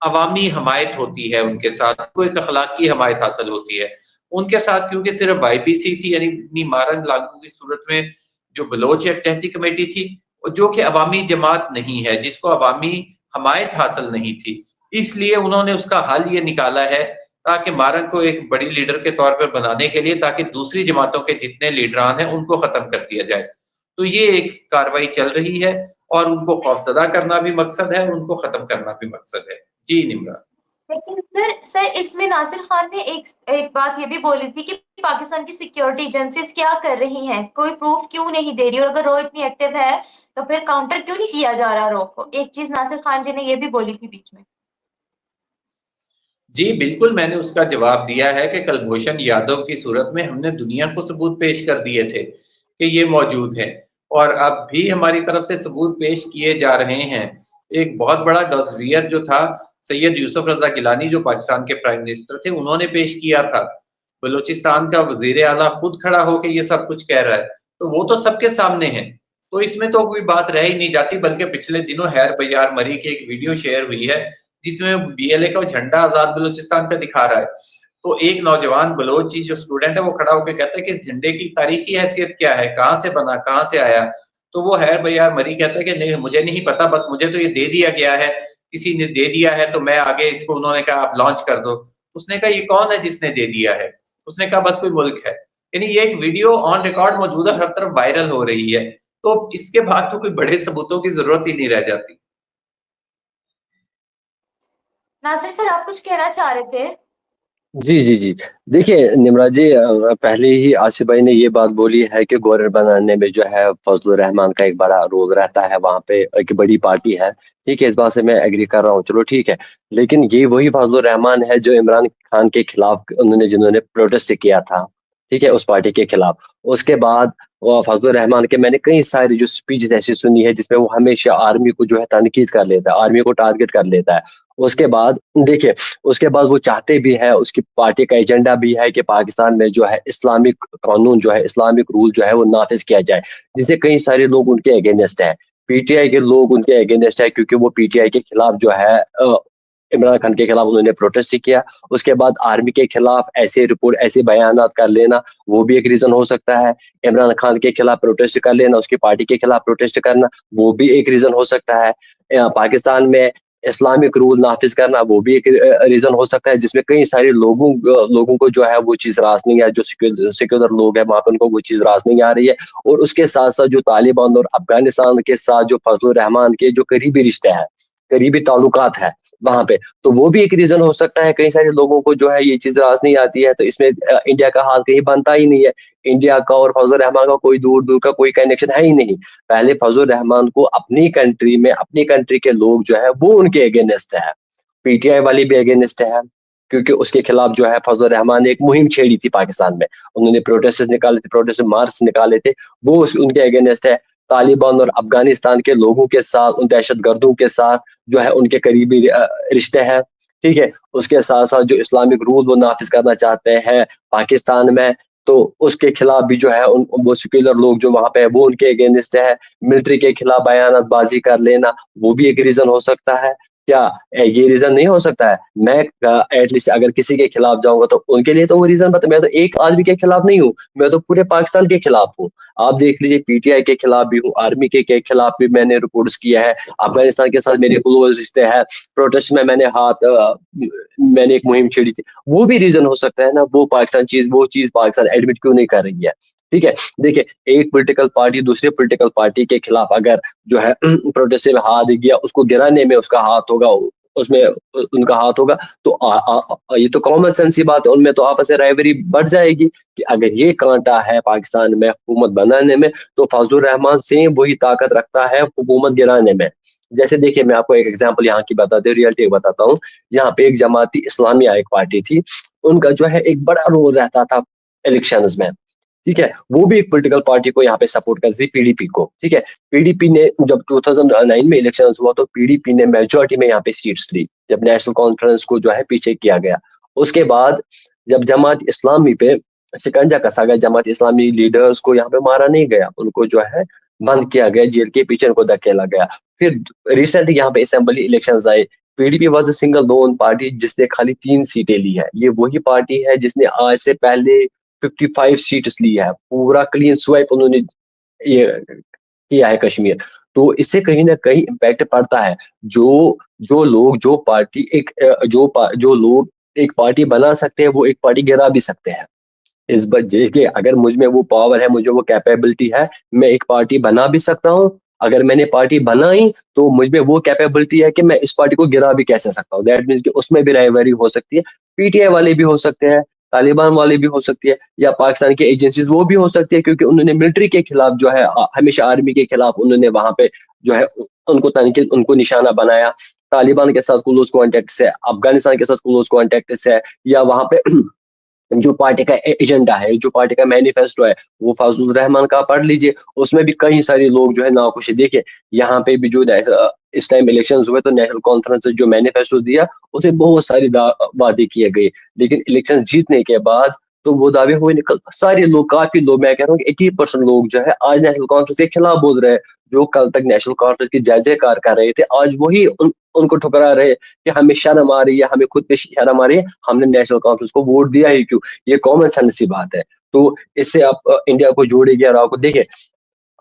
अवामी हमायत होती है, उनके साथ को एक अखलाकी हमायत हासिल होती है। उनके साथ क्योंकि सिर्फ वाईपीसी थी, यानी मारन लागू की सूरत में जो बलोच अटैची कमेटी थी, जो कि अवामी जमात नहीं है, जिसको अवामी हमायत हासिल नहीं थी, इसलिए उन्होंने उसका हल ये निकाला है ताकि मारन को एक बड़ी लीडर के तौर पर बनाने के लिए, ताकि दूसरी जमातों के जितने लीडरान हैं उनको खत्म कर दिया जाए। तो ये एक कार्रवाई चल रही है और उनको खौफजदा करना भी मकसद है और उनको खत्म करना भी मकसद है। जी निम्रा। लेकिन सर इसमें नासिर खान ने एक एक बात ये भी बोली थी कि पाकिस्तान की सिक्योरिटी एजेंसीज क्या कर रही हैं, कोई प्रूफ क्यों नहीं दे रही, और अगर रो इतनी एक्टिव है तो फिर काउंटर क्यों नहीं किया जा रहा रो को। एक चीज नासिर खान जी ने ये भी बोली थी बीच में। जी बिल्कुल, मैंने उसका जवाब दिया है कि कुलभूषण यादव की सूरत में हमने दुनिया को सबूत पेश कर दिए थे कि ये मौजूद है और अब भी हमारी तरफ से सबूत पेश किए जा रहे हैं। एक बहुत बड़ा डॉक्टर जो था सैयद यूसुफ रजा गिलानी, जो पाकिस्तान के प्राइम मिनिस्टर थे, उन्होंने पेश किया था। बलूचिस्तान का वजीर आला खुद खड़ा होकर ये सब कुछ कह रहा है, तो वो तो सबके सामने है। तो इसमें तो कोई बात रह ही नहीं जाती, बल्कि पिछले दिनों हैर बयार मरी की एक वीडियो शेयर हुई है जिसमें बीएलए का झंडा आजाद बलूचिस्तान का दिखा रहा है। तो एक नौजवान बलोची जो स्टूडेंट है वो खड़ा होकर कहता है कि इस झंडे की तारीखी हैसियत क्या है, कहाँ से बना, कहाँ से आया। तो वो हैर बयार मरी कहता है कि नहीं मुझे नहीं पता, बस मुझे तो ये दे दिया गया है, किसी ने दे दिया है तो मैं आगे इसको, उन्होंने कहा आप लॉन्च कर दो। उसने कहा ये कौन है जिसने दे दिया है, उसने कहा बस कोई मुल्क है। यानी ये एक वीडियो ऑन रिकॉर्ड मौजूद है, हर तरफ वायरल हो रही है। तो इसके बाद तो कोई बड़े सबूतों की जरूरत ही नहीं रह जाती। नासिर सर आप कुछ कहना चाह रहे थे। जी जी जी। देखिए निमराज जी, पहले ही आसिफ भाई ने ये बात बोली है कि गवर्नर बनाने में जो है फजलुर रहमान का एक बड़ा रोल रहता है, वहां पे एक बड़ी पार्टी है। ठीक है, इस बात से मैं एग्री कर रहा हूँ, चलो ठीक है। लेकिन ये वही फजलुर रहमान है जो इमरान खान के खिलाफ उन्होंने जिन्होंने प्रोटेस्ट किया था, ठीक है, उस पार्टी के खिलाफ। उसके बाद फजलुर रहमान के मैंने कई सारी जो स्पीच ऐसी सुनी है जिसमें वो हमेशा आर्मी को जो है तनकीद कर लेता है, आर्मी को टारगेट कर लेता है। उसके बाद देखिए, उसके बाद वो चाहते भी है, उसकी पार्टी का एजेंडा भी है कि पाकिस्तान में जो है इस्लामिक कानून जो है, इस्लामिक रूल जो है वो नाफिज किया जाए, जिससे कई सारे लोग उनके अगेंस्ट है। पीटीआई के लोग उनके अगेंस्ट है क्योंकि वो पीटीआई के खिलाफ जो है इमरान खान के खिलाफ उन्होंने प्रोटेस्ट किया। उसके बाद आर्मी के खिलाफ ऐसे रिपोर्ट, ऐसे बयानात कर लेना, वो भी एक रीजन हो सकता है। इमरान खान के खिलाफ प्रोटेस्ट कर लेना, उसकी पार्टी के खिलाफ प्रोटेस्ट करना, वो भी एक रीजन हो सकता है। पाकिस्तान में इस्लामिक रूल नाफिज करना, वो भी एक रीजन हो सकता है, जिसमें कई सारे लोगों को जो है वो चीज रास नहीं है, जो सेक्युलर लोग हैं वहां पर उनको वो चीज रास नहीं आ रही है। और उसके साथ साथ जो तालिबान और अफगानिस्तान के साथ जो फजलुर रहमान के जो करीबी रिश्ते हैं, करीबी ताल्लुकात है वहां पे, तो वो भी एक रीजन हो सकता है। कई सारे लोगों को जो है ये चीज रास नहीं आती है, तो इसमें इंडिया का हाथ कहीं बनता ही नहीं है। इंडिया का और फजलुर रहमान का कोई दूर दूर का कोई कनेक्शन है ही नहीं। पहले फजलुर रहमान को अपनी कंट्री में, अपनी कंट्री के लोग जो है वो उनके अगेंस्ट है, पीटीआई वाली भी अगेंस्ट है, क्योंकि उसके खिलाफ जो है फजलुर रहमान ने एक मुहिम छेड़ी थी पाकिस्तान में। उन्होंने प्रोटेस्ट निकाले थे, प्रोटेस्ट मार्च निकाले थे, वो उनके अगेंस्ट है। तालिबान और अफगानिस्तान के लोगों के साथ, उन दहशत गर्दों के साथ जो है उनके करीबी रिश्ते हैं। ठीक है, उसके साथ साथ जो इस्लामिक रूल वो नाफिज करना चाहते हैं पाकिस्तान में, तो उसके खिलाफ भी जो है वो सेक्युलर लोग जो वहां पे है वो उनके अगेंस्ट है। मिलिट्री के खिलाफ बयानबाजी कर लेना, वो भी एक रीजन हो सकता है। क्या ये रीजन नहीं हो सकता है? मैं एटलीस्ट अगर किसी के खिलाफ जाऊंगा तो उनके लिए तो वो रीजन बता, मैं तो एक आदमी के खिलाफ नहीं हूँ, मैं तो पूरे पाकिस्तान के खिलाफ हूँ। आप देख लीजिए, पीटीआई के खिलाफ भी हूँ, आर्मी के खिलाफ भी मैंने रिपोर्ट्स किया है, अफगानिस्तान के साथ मेरे क्लोज रिश्ते हैं, प्रोटेस्ट में मैंने एक मुहिम छेड़ी थी, वो भी रीजन हो सकता है ना। वो चीज पाकिस्तान एडमिट क्यों नहीं कर रही है? ठीक है, देखिए, एक पॉलिटिकल पार्टी दूसरे पॉलिटिकल पार्टी के खिलाफ अगर जो है प्रोटेस्ट में हाथ गया, उसको गिराने में उसका हाथ होगा, उसमें उनका हाथ होगा, तो ये तो कॉमन सेंस की बात है, उनमें तो आपस में राइवरी बढ़ जाएगी कि अगर ये कांटा है पाकिस्तान में हुकूमत बनाने में, तो फजलुर रहमान सेम वही ताकत रखता है हुकूमत गिराने में। जैसे देखिए, मैं आपको एक एग्जांपल यहाँ की बताते हूँ, रियलिटी बताता हूँ। यहाँ पे एक जमाती इस्लामिया एक पार्टी थी, उनका जो है एक बड़ा रोल रहता था इलेक्शंस में। ठीक है, वो भी एक पॉलिटिकल पार्टी को यहाँ पे सपोर्ट करती थी, पीडीपी को। ठीक है, पीडीपी ने जब 2009 में इलेक्शंस हुआ तो पीडीपी ने मेजोरिटी में यहाँ पे सीट्स ली, जब नेशनल कॉन्फ्रेंस को जो है पीछे किया गया। उसके बाद जब जमात इस्लामी पे शिकंजा कसा गया, जमात इस्लामी लीडर्स को यहाँ पे मारा नहीं गया, उनको जो है बंद किया गया, जेल के पीछे उनको धकेला गया। फिर रिसेंटली यहाँ पे असेंबली इलेक्शंस आए, PDP was a single loan party जिसने खाली 3 सीटें ली है। ये वही पार्टी है जिसने आज से पहले 55 सीट्स ली है, पूरा क्लीन स्वाइप उन्होंने ये किया है कश्मीर। तो इससे कहीं ना कहीं इम्पैक्ट पड़ता है। जो जो लोग जो पार्टी एक जो लोग एक पार्टी बना सकते हैं, वो एक पार्टी गिरा भी सकते हैं। इस वजह के अगर मुझ में वो पावर है, मुझे वो कैपेबिलिटी है, मैं एक पार्टी बना भी सकता हूँ। अगर मैंने पार्टी बनाई तो मुझ में वो कैपेबिलिटी है कि मैं इस पार्टी को गिरा भी कैसे सकता हूँ। दैट मीन्स कि उसमें भी राइवरी हो सकती है, पीटीआई वाले भी हो सकते हैं, तालिबान वाले भी हो सकती है, या पाकिस्तान की एजेंसीज वो भी हो सकती है, क्योंकि उन्होंने मिलिट्री के खिलाफ जो है हमेशा आर्मी के खिलाफ उन्होंने वहां पे जो है उनको तनकीद, उनको निशाना बनाया। तालिबान के साथ क्लोज कॉन्टेक्ट है, अफगानिस्तान के साथ क्लोज कॉन्टेक्ट है, या वहां पे जो पार्टी का एजेंडा है, जो पार्टी का मैनिफेस्टो है, वो फजलुर रहमान का पढ़ लीजिए, उसमें भी कई सारे लोग जो है नाखुश है। देखिए, यहाँ पे भी जो इस टाइम इलेक्शंस हुए तो नेशनल कॉन्फ्रेंस ने जो मैनिफेस्टो दिया उसे बहुत सारी वादे किए गए, लेकिन इलेक्शन जीतने के बाद तो वो दावे हुए निकल, सारे लोग, काफी लोग, मैं कह रहा हूँ 80% लोग जो है आज नेशनल कॉन्फ्रेंस के खिलाफ बोल रहे हैं। जो कल तक नेशनल कॉन्फ्रेंस की जय जयकार कर रहे थे, आज वही उनको ठुकरा रहे कि हमें शर्म आ रही है, हमें खुद पे शर्म आ रही है, हमने नेशनल कॉन्फ्रेंस को वोट दिया ही क्यों? ये कॉमन सेंस सी बात है। तो इससे आप इंडिया को जोड़ेगी और आपको देखिए,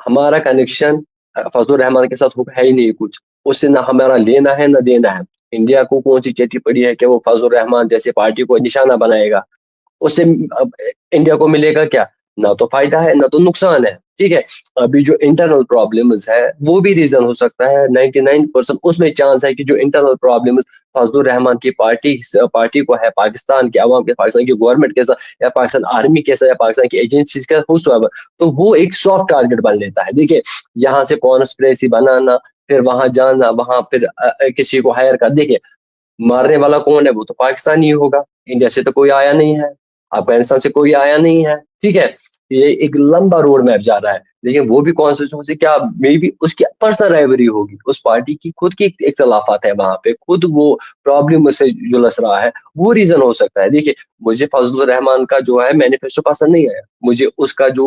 हमारा कनेक्शन फजलुर रहमान के साथ है ही नहीं कुछ, उससे ना हमारा लेना है ना देना है। इंडिया को कौन सी चिट्ठी पड़ी है कि वो फजलुर रहमान जैसे पार्टी को निशाना बनाएगा? उससे इंडिया को मिलेगा क्या? ना तो फायदा है ना तो नुकसान है, ठीक है। अभी जो इंटरनल प्रॉब्लम्स है वो भी रीजन हो सकता है, 99% उसमें चांस है कि जो इंटरनल प्रॉब्लम्स फजलुर रहमान की पार्टी को है, पाकिस्तान के अवाम के, पाकिस्तान की गवर्नमेंट के साथ, या पाकिस्तान आर्मी के साथ, या पाकिस्तान की एजेंसीज के साथ, तो वो एक सॉफ्ट टारगेट बन लेता है। देखिए, यहाँ से कॉन्स्पिरेसी बनाना, फिर वहां जाना, वहां फिर किसी को हायर कर, देखिए मारने वाला कौन है, वो तो पाकिस्तान ही होगा, इंडिया से तो कोई आया नहीं है, अफगानिस्तान से कोई आया नहीं है, ठीक है। ये एक लंबा रोड मैप जा रहा है, लेकिन वो भी कॉन्स्टिट्यूशन से क्या, मे भी उसकी पर्सनल राइवरी होगी, उस पार्टी की खुद की इख्तलाफात है, वहां पे खुद वो प्रॉब्लम से जुलस रहा है, वो रीजन हो सकता है। देखिए, मुझे फजलुर रहमान का जो है मैनिफेस्टो पसंद नहीं आया, मुझे उसका जो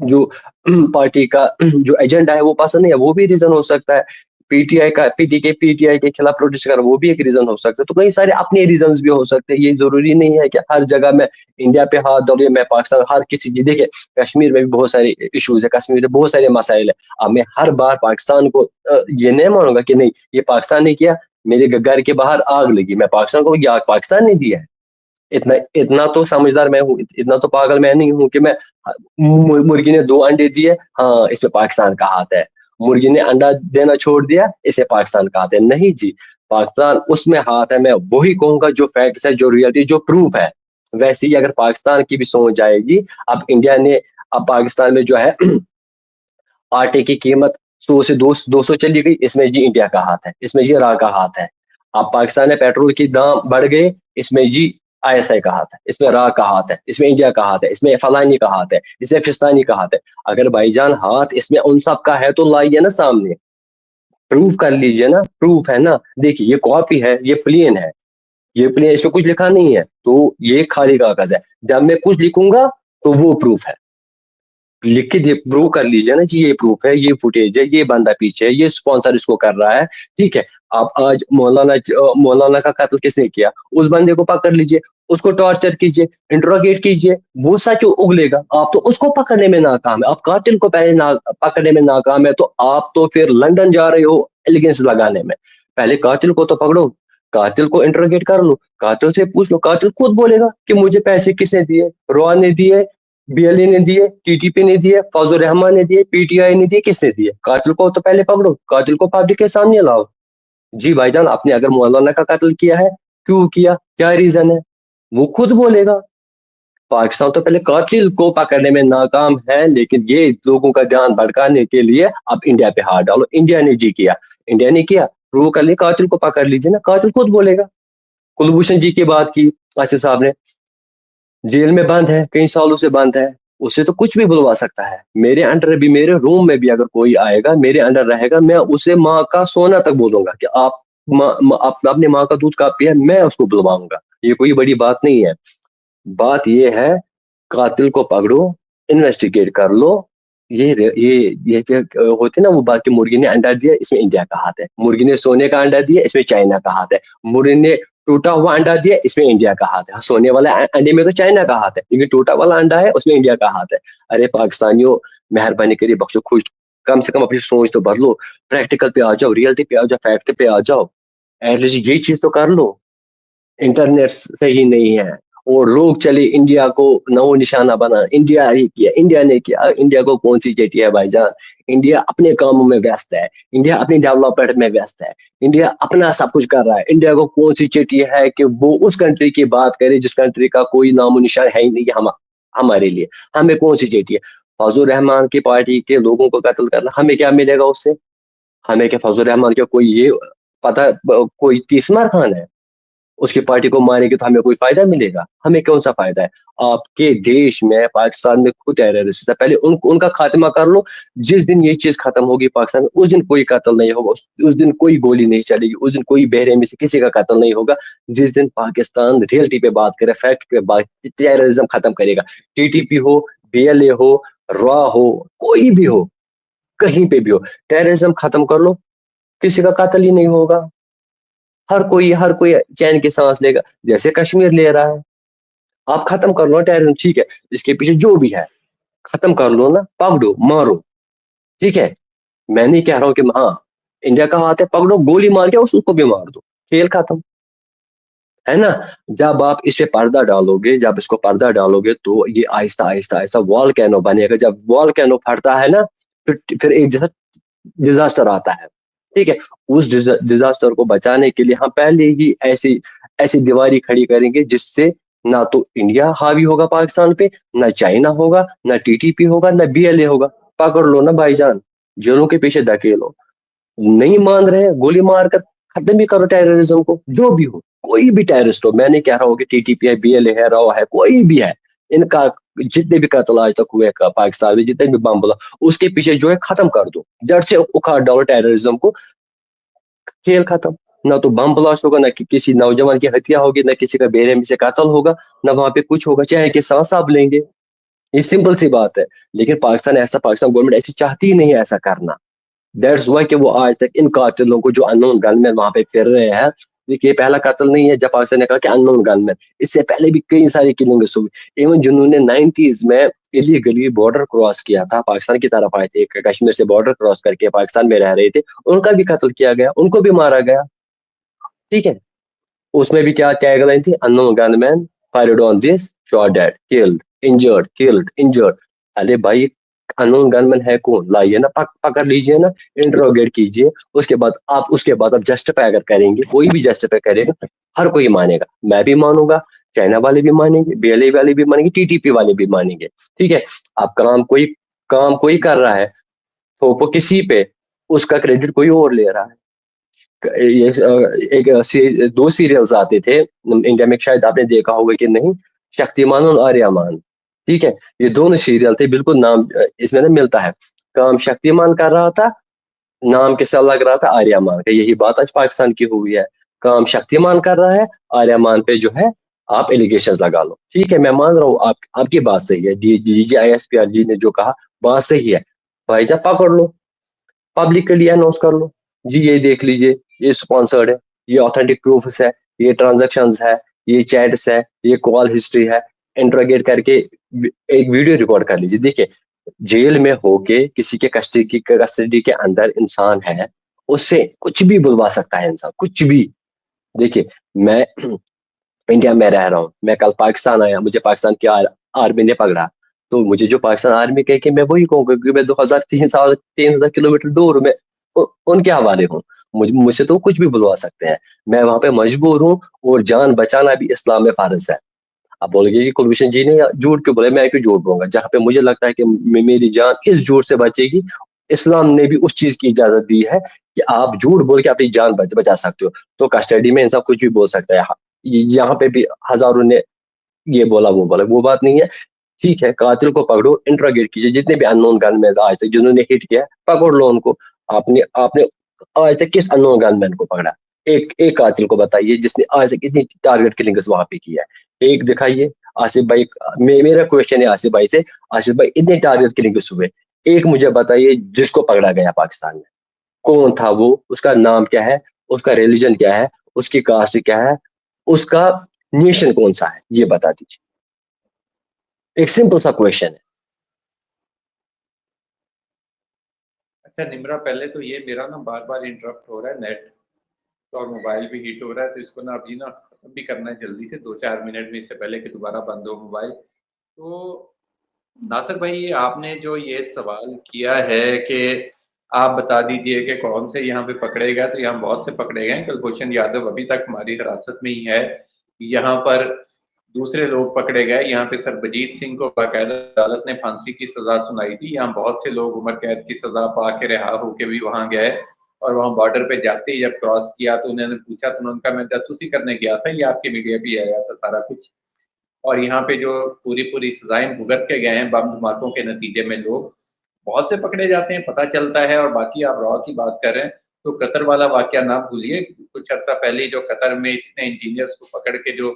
जो पार्टी का जो एजेंडा है वो पसंद नहीं है, वो भी रीजन हो सकता है। पीटीआई के खिलाफ प्रोटेस्ट कर, वो भी एक रीजन हो सकता है। तो कई सारे अपने रीजंस भी हो सकते हैं, ये जरूरी नहीं है कि हर जगह में इंडिया पे हाथ डालिए, मैं पाकिस्तान हर किसी की, देखिए कश्मीर में भी बहुत सारे इश्यूज है, कश्मीर में बहुत सारे मसाइल है। अब मैं हर बार पाकिस्तान को ये नहीं मानूंगा कि नहीं ये पाकिस्तान ने किया, मेरे घर के बाहर आग लगी, मैं पाकिस्तान को, ये आग पाकिस्तान ने दिया है। इतना इतना तो समझदार मैं हूँ, इतना तो पागल मैं नहीं हूँ कि मैं, मुर्गी ने 2 अंडे दिए, हाँ इसमें पाकिस्तान का हाथ है, मुर्गी ने अंडा देना छोड़ दिया, इसे पाकिस्तान का हाथ है, नहीं जी, पाकिस्तान उसमें हाथ है। मैं वही कहूंगा जो फैक्ट्स है, जो रियलिटी, जो प्रूफ है। वैसे ही अगर पाकिस्तान की भी सोच जाएगी, अब इंडिया ने, अब पाकिस्तान में जो है आटे की कीमत 100 से 200 चली गई, इसमें जी इंडिया का हाथ है, इसमें जी रा का हाथ है। अब पाकिस्तान में पेट्रोल की दाम बढ़ गए, इसमें जी आईएसआई का हाथ है, इसमें रा का हाथ है, इसमें इंडिया का हाथ है, इसमें फलानी का हाथ है, इसमें फिस्तानी का हाथ है। अगर भाईजान हाथ इसमें उन सब का है तो लाइए ना सामने, प्रूफ कर लीजिए ना, प्रूफ है ना। देखिए ये कॉपी है, ये प्लेन है, ये प्लेन, इसमें कुछ लिखा नहीं है, तो ये खाली कागज है। जब मैं कुछ लिखूंगा तो वो प्रूफ है, लिख के प्रूव कर लीजिए ना जी, ये प्रूफ है, ये फुटेज है, ये बंदा पीछे है, ये स्पॉन्सर इसको कर रहा है, ठीक है। आप आज मौलाना का कत्ल किसने किया, उस बंदे को पकड़ लीजिए, उसको टॉर्चर कीजिए, इंट्रोगेट कीजिए, वो सच उगलेगा। आप तो उसको पकड़ने में नाकाम है, आप कातिल को पहले पकड़ने में नाकाम है, तो आप तो फिर लंदन जा रहे हो एलिगेंस लगाने में। पहले कातिल को तो पकड़ो, कातिल को इंट्रोगेट कर लो, कातिल से पूछ लो, कातिल खुद बोलेगा कि मुझे पैसे किसने दिए, रोआ ने दिए, बीएलए ने दिए, टीटीपी ने दिए, फजल रहमान ने दिए, पीटीआई ने दिए, किसने दिए। कातिल को तो पहले पकड़ो, कातिल को पब्लिक के सामने लाओ। जी भाईजान, आपने अगर मौलाना का कत्ल किया है, क्यों किया, क्या रीजन है, वो खुद बोलेगा। पाकिस्तान तो पहले कातिल को पकड़ने में नाकाम है, लेकिन ये लोगों का ध्यान भटकाने के लिए अब इंडिया पे हाथ डालो। इंडिया ने जी किया, इंडिया ने किया, प्रूव कर लिया, कातिल को पकड़ लीजिए ना, कातिल खुद बोलेगा। कुलभूषण जी की बात की आसिफ साहब ने, जेल में बंद है, कई सालों से बंद है, उसे तो कुछ भी बुलवा सकता है। मेरे अंडर भी, मेरे रूम में भी अगर कोई आएगा, मेरे अंडर रहेगा, मैं उसे माँ का सोना तक बोलूंगा कि आप अपने माँ का दूध का पिया, मैं उसको बुलवाऊंगा। ये कोई बड़ी बात नहीं है। बात ये है, कातिल को पकड़ो, इन्वेस्टिगेट कर लो। ये जो होती है ना वो बात कि मुर्गी ने अंडा दिया, इसमें इंडिया का हाथ है, मुर्गी ने सोने का अंडा दिया, इसमें चाइना का हाथ है, मुर्गी ने टूटा हुआ अंडा दिया, इसमें इंडिया का हाथ है। सोने वाला अंडे में तो चाइना का हाथ है, लेकिन टूटा वाला अंडा है उसमें इंडिया का हाथ है। अरे पाकिस्तानियों, मेहरबानी करिए, बख्शो, खुश, कम से कम अपनी सोच तो बदलो, प्रैक्टिकल पे आ जाओ, रियलिटी पे आ जाओ, फैक्ट पे आ जाओ, एटलीस्ट ये चीज तो कर लो। इंटरनेट सही नहीं है और लोग चले इंडिया को नौ निशाना बना, इंडिया ही किया, इंडिया ने किया। इंडिया को कौन सी चेटी है भाईजान, इंडिया अपने कामों में व्यस्त है, इंडिया अपनी डेवलपमेंट में व्यस्त है, इंडिया अपना सब कुछ कर रहा है। इंडिया को कौन सी चेटी है कि वो उस कंट्री की बात करे जिस कंट्री का कोई नामो निशान है ही नहीं हमारे लिए। हमें कौन सी चेटी है, फजल रहमान की पार्टी के लोगों को कत्ल करना, हमें क्या मिलेगा उससे। हमें क्या फजल रहमान क्या कोई ये पता, कोई तीसमार खान है, उसकी पार्टी को मारेंगे तो हमें कोई फायदा मिलेगा, हमें कौन सा फायदा है। आपके देश में, पाकिस्तान में खुद टेररिस्ट है, पहले उनका खात्मा कर लो। जिस दिन ये चीज खत्म होगी पाकिस्तान में, उस दिन कोई कत्ल नहीं होगा, उस दिन कोई गोली नहीं चलेगी, उस दिन कोई बेरहमी से किसी का कत्ल नहीं होगा। जिस दिन पाकिस्तान रियलिटी पे बात करे, फैक्ट पे बात, टेररिज्म खत्म करेगा, टीटीपी हो, बीएलए हो, रॉ हो, कोई भी हो, कहीं पे भी हो, टेररिज्म खत्म कर लो, किसी का कत्ल ही नहीं होगा, हर कोई चैन की सांस लेगा, जैसे कश्मीर ले रहा है। आप खत्म कर लो टेररिज्म, ठीक है, इसके पीछे जो भी है खत्म कर लो ना, पकड़ो मारो, ठीक है। मैं नहीं कह रहा हूं कि हाँ इंडिया का हाथ है, पकड़ो गोली मार के उसको भी मार दो, खेल खत्म। है ना। जब आप इस पे पर्दा डालोगे, जब इसको पर्दा डालोगे तो ये आहिस्ता आहिस्ता आहिस्ता वॉल्केनो बनेगा। जब वॉल्केनो फटता है ना, फिर एक जैसा डिजास्टर आता है, ठीक है। उस डिजास्टर को बचाने के लिए हम पहले ही ऐसी ऐसी दीवारी खड़ी करेंगे जिससे ना तो इंडिया हावी होगा पाकिस्तान पे, ना चाइना होगा, ना टीटीपी होगा, ना बीएलए होगा। पकड़ लो ना भाईजान, जेलों के पीछे धकेलो। नहीं मान रहे, गोली मार कर खत्म भी करो टेररिज्म को, जो भी हो, कोई भी टेररिस्ट हो। मैं नहीं कह रहा हूँ कि टीटीपी है, बीएलए है, राव है, कोई भी है, इनका जितने भी कत्ल आज तक हुए पाकिस्तान में, जितने भी बम बोला, उसके पीछे जो है खत्म कर दो, जड़ से उखाड़ डालो टेररिज्म को, खेल खत्म। ना तो बम ब्लास्ट होगा, ना किसी नौजवान की हत्या होगी, ना किसी का बेरहमी से कत्ल होगा, ना वहां पे कुछ होगा, चाहे कि सांस आप लेंगे। ये सिंपल सी बात है। लेकिन पाकिस्तान गवर्नमेंट ऐसी चाहती ही नहीं है ऐसा करना। दैट्स वाई कि वो आज तक इन कातिलों को, जो अननोन गनमैन वहां पे फिर रहे हैं, देखिए पहला कत्ल नहीं है जब पाकिस्तान ने कहा कि अननोन गनमैन, इससे पहले भी कई सारी किलिंग्स हुई। इवन जिन्होंने 90s में इलीगली बॉर्डर क्रॉस किया था, पाकिस्तान की तरफ आए थे, कश्मीर से बॉर्डर क्रॉस करके पाकिस्तान में रह रहे थे, उनका भी कत्ल किया गया, उनको भी मारा गया, ठीक है। उसमें भी क्या टैगलाइन थी, unknown gunman fired on this, shot dead, killed, injured, killed, injured. अरे भाई, अननोन गनमैन है कौन, लाइए ना, पकड़ लीजिए ना, इंट्रोगेट कीजिए, उसके बाद आप जस्टिफाई अगर करेंगे, कोई भी जस्टिफाई करेगा, हर कोई मानेगा, मैं भी मानूंगा, चाइना वाले भी मानेंगे, बीएलए वाले भी मानेंगे, टीटीपी वाले भी मानेंगे, ठीक है। आप काम कोई कर रहा है, तो वो किसी पे उसका क्रेडिट कोई और ले रहा है। ये दो सीरियल्स आते थे इंडिया में, शायद आपने देखा होगा कि नहीं, शक्तिमान और आर्यमान, ठीक है। ये दोनों सीरियल थे, बिल्कुल नाम इसमें ना मिलता है। काम शक्तिमान कर रहा था, नाम के साथ लग रहा था आर्यमान का। यही बात आज पाकिस्तान की हुई है, काम शक्तिमान कर रहा है, आर्यमान पे जो है आप एलिगेशन लगा लो, ठीक है। मैं मान रहा हूँ आपकी बात सही है, DGISPR जी ने जो कहा बात सही है। भाईजान पकड़ लो, पब्लिकली अनाउंस कर लो, जी ये देख लीजिए, ये स्पॉन्सर्ड है, ये ऑथेंटिक प्रूफ्स है, ये ट्रांजैक्शंस है, ये चैट्स है, ये कॉल हिस्ट्री है, इंट्रोगेट करके एक वीडियो रिकॉर्ड कर लीजिए। देखिए, जेल में होके किसी के कस्टडी के अंदर इंसान है, उससे कुछ भी बुलवा सकता है इंसान, कुछ भी। देखिए, मैं इंडिया में रह रहा हूँ, मैं कल पाकिस्तान आया, मुझे पाकिस्तान की आर्मी ने पकड़ा, तो मुझे जो पाकिस्तान आर्मी कहे कि मैं वही कहूँगा, क्योंकि मैं 3,000 किलोमीटर दूर मैं उनके हवाले हूँ। मुझसे तो कुछ भी बुलवा सकते हैं, मैं वहां पे मजबूर हूँ, और जान बचाना भी इस्लाम में फर्ज है। आप बोलेंगे कि कुलभूषण जी ने झूठ क्यों बोले, मैं क्यों झूठ बोलूंगा, जहाँ पे मुझे लगता है कि मेरी जान इस झूठ से बचेगी। इस्लाम ने भी उस चीज की इजाजत दी है कि आप झूठ बोल के अपनी जान बचा सकते हो। तो कस्टडी में इंसान कुछ भी बोल सकता है, यहाँ पे भी हजारों ने ये बोला वो बोला, वो बात नहीं है, ठीक है। कातिल को पकड़ो, इंट्रोगेट कीजिए, जितने भी अननोन गनमैन आज तक जिन्होंने हिट किया, पकड़ लो उनको। आपने आपने आज तक किस अननोन गनमैन को पकड़ा? एक कातिल को बताइए जिसने आज तक इतनी टारगेट किलिंग वहां पे किया है, एक दिखाइए। आसिफ भाई, मेरा क्वेश्चन है आसिफ भाई से, आसिफ भाई इतने टारगेट किलिंग हुए, एक मुझे बताइए जिसको पकड़ा गया पाकिस्तान में, कौन था वो, उसका नाम क्या है, उसका रिलीजन क्या है, उसकी कास्ट क्या है, उसका नेशन कौन सा है, ये बता दीजिए। एक सिंपल सा क्वेश्चन है। अच्छा निम्रा, पहले तो ये मेरा ना बार बार इंटरप्ट हो रहा है नेट, तो और मोबाइल भी हीट हो रहा है, तो इसको ना अभी ना खत्म भी करना है जल्दी से, 2-4 मिनट में, इससे पहले कि दोबारा बंद हो मोबाइल। तो नासिर भाई, आपने जो ये सवाल किया है कि आप बता दीजिए कि कौन से यहाँ पे पकड़े गए, तो यहाँ बहुत से पकड़े गए। कुलभूषण यादव अभी तक हमारी हिरासत में ही है। यहाँ पर दूसरे लोग पकड़े गए, यहाँ पे सरबजीत सिंह को बाकायदा अदालत ने फांसी की सजा सुनाई थी। यहाँ बहुत से लोग उम्र कैद की सजा पा के रिहा होके भी वहां गए, और वहां बॉर्डर पे जाते ही जब क्रॉस किया तो उन्होंने पूछा, तो उन्होंने कहा मैं जासूसी करने गया था, ये आपके मीडिया पे आया था सारा कुछ। और यहाँ पे जो पूरी पूरी सजाएं भुगत के गए हैं बम धमाकों के नतीजे में, लोग बहुत से पकड़े जाते हैं, पता चलता है। और बाकी आप रॉ की बात कर रहे हैं, तो कतर वाला वाकया ना भूलिए। कुछ अर्सा पहले जो कतर में इतने इंजीनियर्स को पकड़ के, जो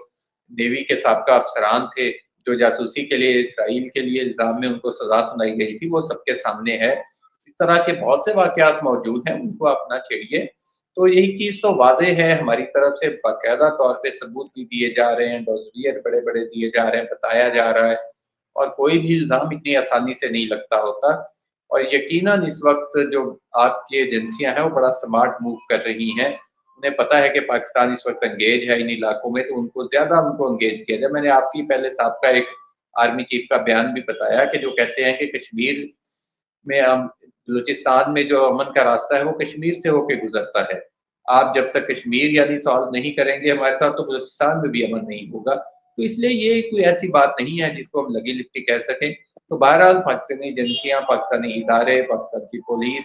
नेवी के साबका अफसरान थे, जो जासूसी के लिए इसराइल के लिए इल्जाम में उनको सजा सुनाई गई थी, वो सबके सामने है। इस तरह के बहुत से वाकयात मौजूद हैं, उनको आप ना छेड़िए। तो यही चीज तो वाजे है, हमारी तरफ से बाकायदा तौर पे सबूत भी दिए जा रहे हैं, डॉक्यूमेंट बड़े बड़े दिए जा रहे हैं, बताया जा रहा है, और कोई भी इल्जाम इतनी आसानी से नहीं लगता होता। और यकीनन इस वक्त जो आपकी एजेंसियां हैं वो बड़ा स्मार्ट मूव कर रही हैं, انہیں پتا ہے کہ پاکستان اس وقت انگیج ہے ان علاقوں میں، تو ان کو انگیج کیا جائے۔ میں نے آپ کی پہلے سابقہ ایک آرمی چیف کا بیان بھی بتایا کہ جو کہتے ہیں کہ کشمیر میں بلوچستان میں جو امن کا راستہ ہے وہ کشمیر سے ہو کے گزرتا ہے، آپ جب تک کشمیر یعنی سالو نہیں کریں گے ہمارے ساتھ تو بلوچستان میں بھی امن نہیں ہوگا۔ تو اس لیے یہ کوئی ایسی بات نہیں ہے جس کو ہم لگی لپٹی کہہ سکیں۔ تو بہرحال پاکستانی ایجنسیاں، پاکستانی ادارے، پاکستان کی پولیس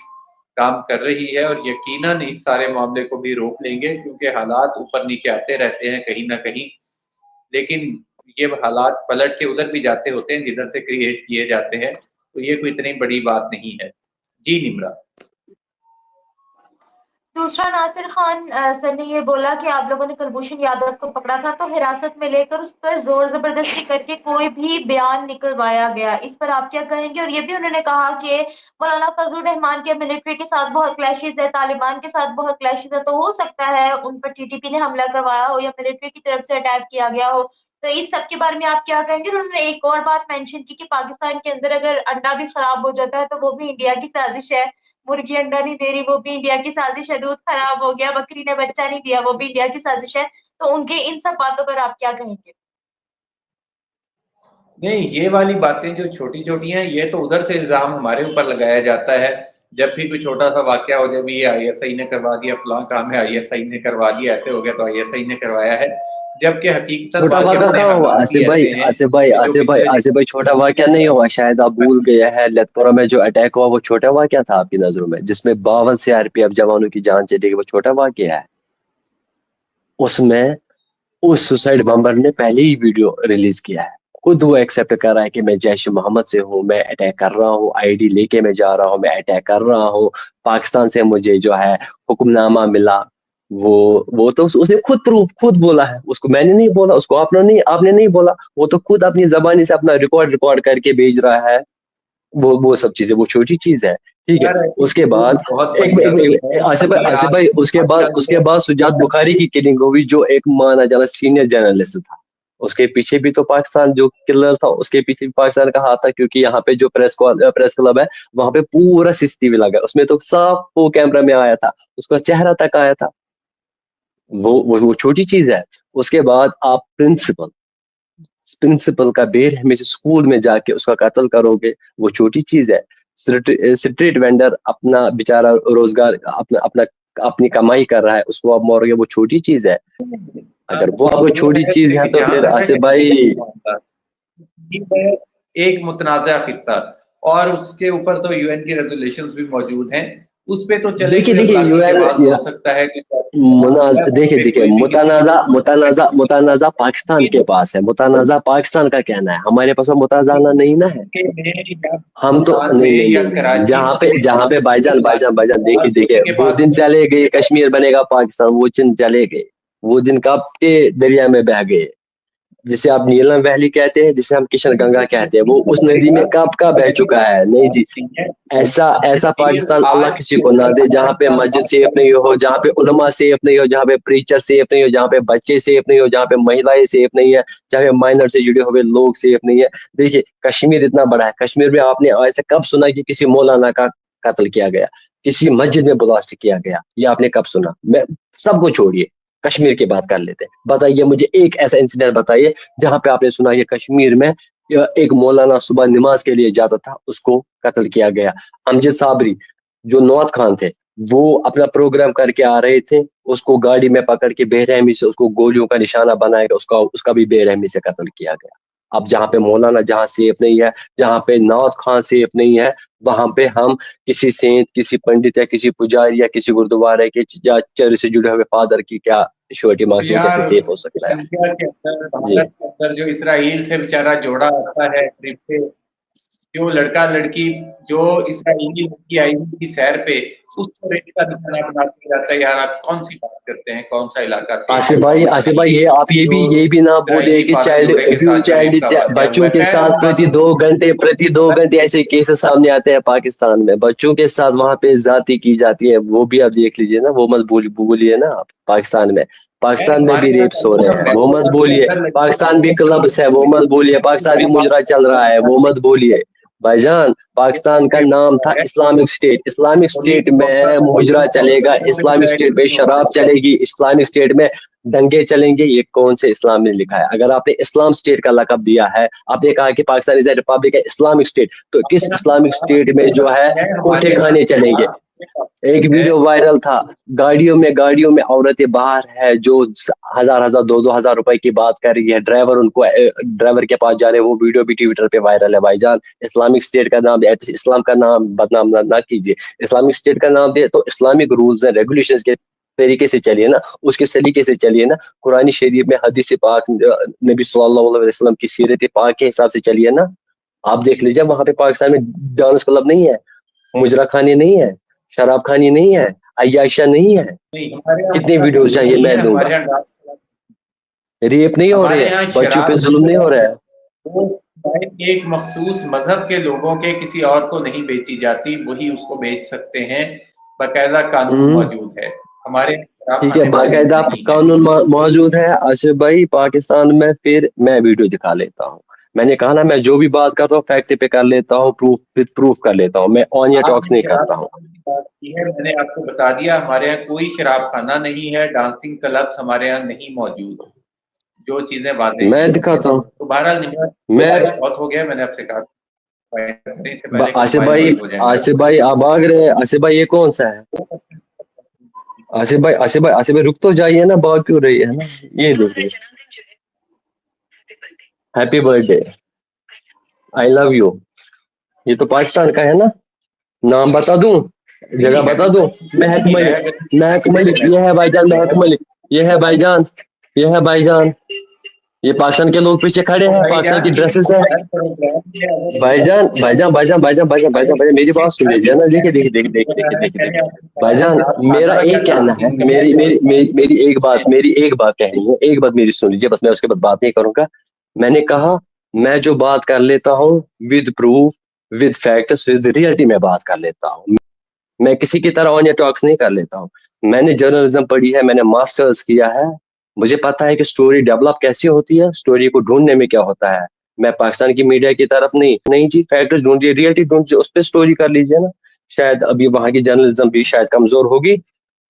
کام کر رہی ہے، اور یقیناً اس سارے معاملے کو بھی روک لیں گے، کیونکہ حالات اوپر نیچے آتے رہتے ہیں کہیں نہ کہیں، لیکن یہ حالات پلٹ کے ادھر بھی جاتے ہوتے ہیں جدھر سے کریٹ کیے جاتے ہیں، تو یہ کوئی اتنی بڑی بات نہیں ہے۔ جی نمرا۔ دوسرا، ناصر خان سر نے یہ بولا کہ آپ لوگوں نے کلبھوشن یادو کو پکڑا تھا تو حراست میں لے کر اس پر زور زبردستی کر کے کوئی بھی بیان نکلوایا گیا، اس پر آپ کیا کہیں گے؟ اور یہ بھی انہوں نے کہا کہ مولانا فضل الرحمان کے ملٹری کے ساتھ بہت کلیشز ہے، طالبان کے ساتھ بہت کلیشز ہے، تو ہو سکتا ہے ان پر ٹی ٹی پی نے حملہ کروایا ہو یا ملٹری کی طرف سے اٹیک کیا گیا ہو، تو اس سب کے بارے میں آپ کیا کہیں گے؟ انہوں نے ایک اور بات مینشن کی کہ پاکستان کے اندر اگر انڈا بھی خراب ہو جاتا ہے تو وہ بھی انڈیا کی سازش ہے، مرغی انڈا نہیں دے رہی وہ بھی انڈیا کی سازش ہے، دودھ خراب ہو گیا، بکری نے بچہ نہیں دیا وہ بھی انڈیا کی سازش ہے، تو ان کے ان سب باتوں پر آپ کیا کہیں گے؟ نہیں، یہ والی باتیں جو چھوٹی چھوٹی ہیں یہ تو ادھر سے الزام ہمارے اوپر لگایا جاتا ہے، جب بھی کوئی چھوٹا سا واقعہ ہو جائے بھی یہ آئی ایس آئی نے کروا دیا، فلاں کام ہے آئی ایس آئی نے کروا دیا، ایسے ہو گیا تو آئی ایس آئی نے کروایا ہے، جبکہ حقیقت چھوٹا واقعہ کہاں ہوا آصف بھائی؟ آصف بھائی چھوٹا واقعہ نہیں ہوا، شاید آپ بھول گئے ہیں، لیت پورہ میں جو اٹیک ہوا وہ چھوٹا واقعہ تھا آپ کی نظروں میں، جس میں 52 CRPF جوانوں کی جان چلی گئی، وہ چھوٹا واقعہ ہے؟ اس میں اس سوسائڈ بمبر نے پہلے ہی ویڈیو ریلیز کیا ہے، خود وہ ایکسیپٹ کر رہا ہے کہ میں جیش محمد سے ہوں، میں اٹیک کر رہا ہوں، آئی ڈی لے کے میں جا رہا ہوں، میں اٹیک کر رہا ہوں، پاکستان سے مجھے جو ہے حکم نامہ ملا، وہ تو اس نے خود بولا ہے، اس کو میں نے نہیں بولا، اس کو آپ نے نہیں بولا، وہ تو خود اپنی زبانی سے اپنا ریکارڈ کر کے بھیج رہا ہے، وہ سب چیزیں وہ چھوٹی چیز ہے، ٹھیک ہے۔ اس کے بعد آصف بھائی اس کے بعد سجاد بخاری کی کلنگ ہوئی، جو ایک مانا جانا سینئر جرنلسٹ تھا، اس کے پیچھے بھی تو پاکستان جو کلر تھا اس کے پیچھے بھی پاکستان کا ہاتھ تھا، کیونکہ یہاں پہ جو پریس کلب ہے وہاں پہ پورا CCTV لگا، اس میں تو صاف وہ کیمرہ میں آیا تھا، اس کا چہرہ تک آیا تھا، وہ چھوٹی چیز ہے۔ اس کے بعد آپ پرنسپل کا بے رحمی سے اسکول میں جا کے اس کا قتل کرو گے، وہ چھوٹی چیز ہے۔ اسٹریٹ وینڈر اپنا بیچارہ روزگار اپنی کمائی کر رہا ہے، اس کو آپ مارو گے، وہ چھوٹی چیز ہے۔ اگر وہ چھوٹی چیز ہے تو پھر آصف بھائی ایک متنازع خطہ، اور اس کے اوپر تو UN کی ریزولیشنز بھی موجود ہیں، اس پہ تو چلے دیکھیے ہو سکتا ہے کہ دیکھیے متنازع پاکستان کے پاس ہے، متنازع پاکستان کا کہنا ہے، ہمارے پاس متنازع نہیں نا ہے، ہم تو نہیں جہاں پہ بھائی جان دیکھیے وہ دن چلے گئے کشمیر بنے گا پاکستان، وہ دن چلے گئے، وہ دن کب کے دریا میں بہ گئے، جسے آپ نیلم ویلی کہتے ہیں، جسے ہم کشن گنگا کہتے ہیں، وہ اس ندی میں کب کا بہ چکا ہے۔ نہیں جی، ایسا پاکستان اللہ کسی کو نہ دے جہاں پہ مسجد سیف نہیں ہو، جہاں پہ علماء سیف نہیں ہو، جہاں پہ پریچر سیف نہیں ہو، جہاں پہ بچے سیف نہیں ہو، جہاں پہ مہیلائیں سیف نہیں ہے، جہاں پہ مائنر سے جڑے ہوئے لوگ سیف نہیں ہے۔ دیکھیے کشمیر اتنا بڑا ہے، کشمیر میں آپ نے ایسا کب سنا کہ کسی مولانا کا قتل کیا گیا، کسی مسجد میں بلاسٹ کیا گیا، یہ آپ نے کب سنا؟ میں سب کو چھوڑیے، کشمیر کی بات کر لیتے ہیں، بتائیے مجھے ایک ایسا انسیڈنٹ بتائیے جہاں پہ آپ نے سنا یہ کشمیر میں ایک مولانا صبح نماز کے لیے جاتا تھا، اس کو قتل کیا گیا۔ امجد صابری جو نوت خان تھے، وہ اپنا پروگرام کر کے آ رہے تھے، اس کو گاڑی میں پکڑ کے بے رحمی سے اس کو گولیوں کا نشانہ بنایا گیا، اس کا بھی بے رحمی سے قتل کیا گیا۔ اب جہاں پہ مولانا جہاں سیف نہیں ہے، جہاں پہ نوت خان سیف نہیں ہے، وہاں پہ ہم کسی سینٹ، کسی پنڈت یا کسی پجاری یا کسی گردوارے کے یا چرچ سے جڑے ہوئے فادر کی کیا شورٹی مانگسوں کیسے سیف ہو سکتا ہے؟ بھارت کے اندر جو اسرائیل سے بیچارہ جوڑا آتا ہے ٹرپ پہ، جو لڑکا لڑکی جو اسرائیلی لڑکی آئی ہوئی کی سیر پہ، اس کو ریٹ کا نشانہ بناتے جاتا ہے، یار آپ کون سی بات کرتے ہیں، کون سا علاقہ سے؟ آصف بھائی یہ آپ یہ بھی نہ بولے کہ چائلڈ بچوں کے ساتھ پرتی دو گھنٹے ایسے کیسز سامنے آتے ہیں پاکستان میں، بچوں کے ساتھ وہاں پہ زیادتی کی جاتی ہے، وہ بھی آپ دیکھ لیجیے نا، وہ مت بولیے نا آپ، پاکستان میں بھی ریپس ہو رہے ہیں، وہ مت بولیے، پاکستان بھی کلبس ہے، وہ مت بولیے، پاکستان بھی مجرا چل رہا ہے، وہ مت بولیے، भाईजान पाकिस्तान का नाम था इस्लामिक स्टेट में मुजरा चलेगा, इस्लामिक स्टेट में शराब चलेगी, इस्लामिक स्टेट में दंगे चलेंगे, ये कौन से इस्लाम ने लिखा है? अगर आपने इस्लाम स्टेट का लक़ब दिया है, आपने कहा कि Pakistan is a Republic Islamic state, तो किस इस्लामिक स्टेट में जो है कोठे खाने चलेंगे? एक वीडियो वायरल था, गाड़ियों में औरतें बाहर है जो 1000 2,000 रुपए की बात कर रही है, ड्राइवर के पास जा रहे हैं, वो वीडियो भी ट्विटर पे वायरल है। भाईजान इस्लामिक स्टेट का नाम, इस्लाम का नाम बदनाम ना कीजिए। इस्लामिक स्टेट का नाम दे तो इस्लामिक रूल्स एंड रेगुलेशंस के तरीके से चलिए ना, उसके सलीके से चलिए ना, कुरानी शरीफ में हदीस पाक, नबी सल्लल्लाहु अलैहि वसल्लम की सीरत पाक के हिसाब से चलिए ना। आप देख लीजिए वहां पे पाकिस्तान में डांस क्लब नहीं है, मुजरा खाने नहीं है, शराब खानी नहीं है, अय्याशा नहीं है। कितनी वीडियोस चाहिए मैं दूंगा। रेप नहीं हो रहे हैं, बच्चों पे जुल्म नहीं हो रहा है। एक मखसूस मजहब के लोगों के किसी और को नहीं बेची जाती, वही उसको बेच सकते हैं। बाकायदा कानून मौजूद है हमारे। ठीक है, बाकायदा कानून मौजूद है। आसिफ भाई पाकिस्तान में फिर मैं वीडियो दिखा लेता हूँ। मैंने कहा ना, मैं जो भी बात करता हूँ फैक्ट पे कर लेता हूँ, प्रूफ कर लेता हूँ, मैं ऑन या टॉक्स नहीं करता हूँ। मैंने आपको बता दिया, हमारे यहाँ कोई शराब खाना नहीं है, डांसिंग क्लब्स हमारे यहाँ नहीं मौजूद। जो चीजें वादे मैं दिखाता हूँ। तो बहरहाल मैं बहुत हो गया, मैंने आपसे कहा। आसिफ भाई आप भाग रहे हैं। आसिफ भाई ये कौन सा है? आसिफ भाई रुक तो जाइए ना, भाग क्यों रही है ना? ये देखिए, happy birthday, I love you. ये तो पाकिस्तान का है ना? नाम बता दूं, जगह बता दूं? महक मलिक, ये है भाईजान महक मलिक, ये है भाईजान, ये है भाईजान। ये पाकिस्तान के लोग पीछे खड़े हैं, पाकिस्तान की ड्रेसेस है। भाईजान मेरी बात सुन लीजिए ना। देखिए भाईजान, मेरा एक कहना है, मेरी एक बात कहनी है, एक बात मेरी सुन लीजिए बस, मैं उसके बाद बात नहीं करूंगा। मैंने कहा मैं जो बात कर लेता हूँ with proof, with facts, with reality में बात कर लेता हूँ। मैं किसी की तरह ऑन टॉक्स नहीं कर लेता हूँ। मैंने जर्नलिज्म पढ़ी है, मैंने मास्टर्स किया है, मुझे पता है कि स्टोरी डेवलप कैसे होती है, स्टोरी को ढूंढने में क्या होता है। मैं पाकिस्तान की मीडिया की तरफ नहीं जी, फैक्ट्स ढूंढिए, रियलिटी ढूंढिए, उस पर स्टोरी कर लीजिए ना। शायद अभी वहां की जर्नलिज्म भी शायद कमजोर होगी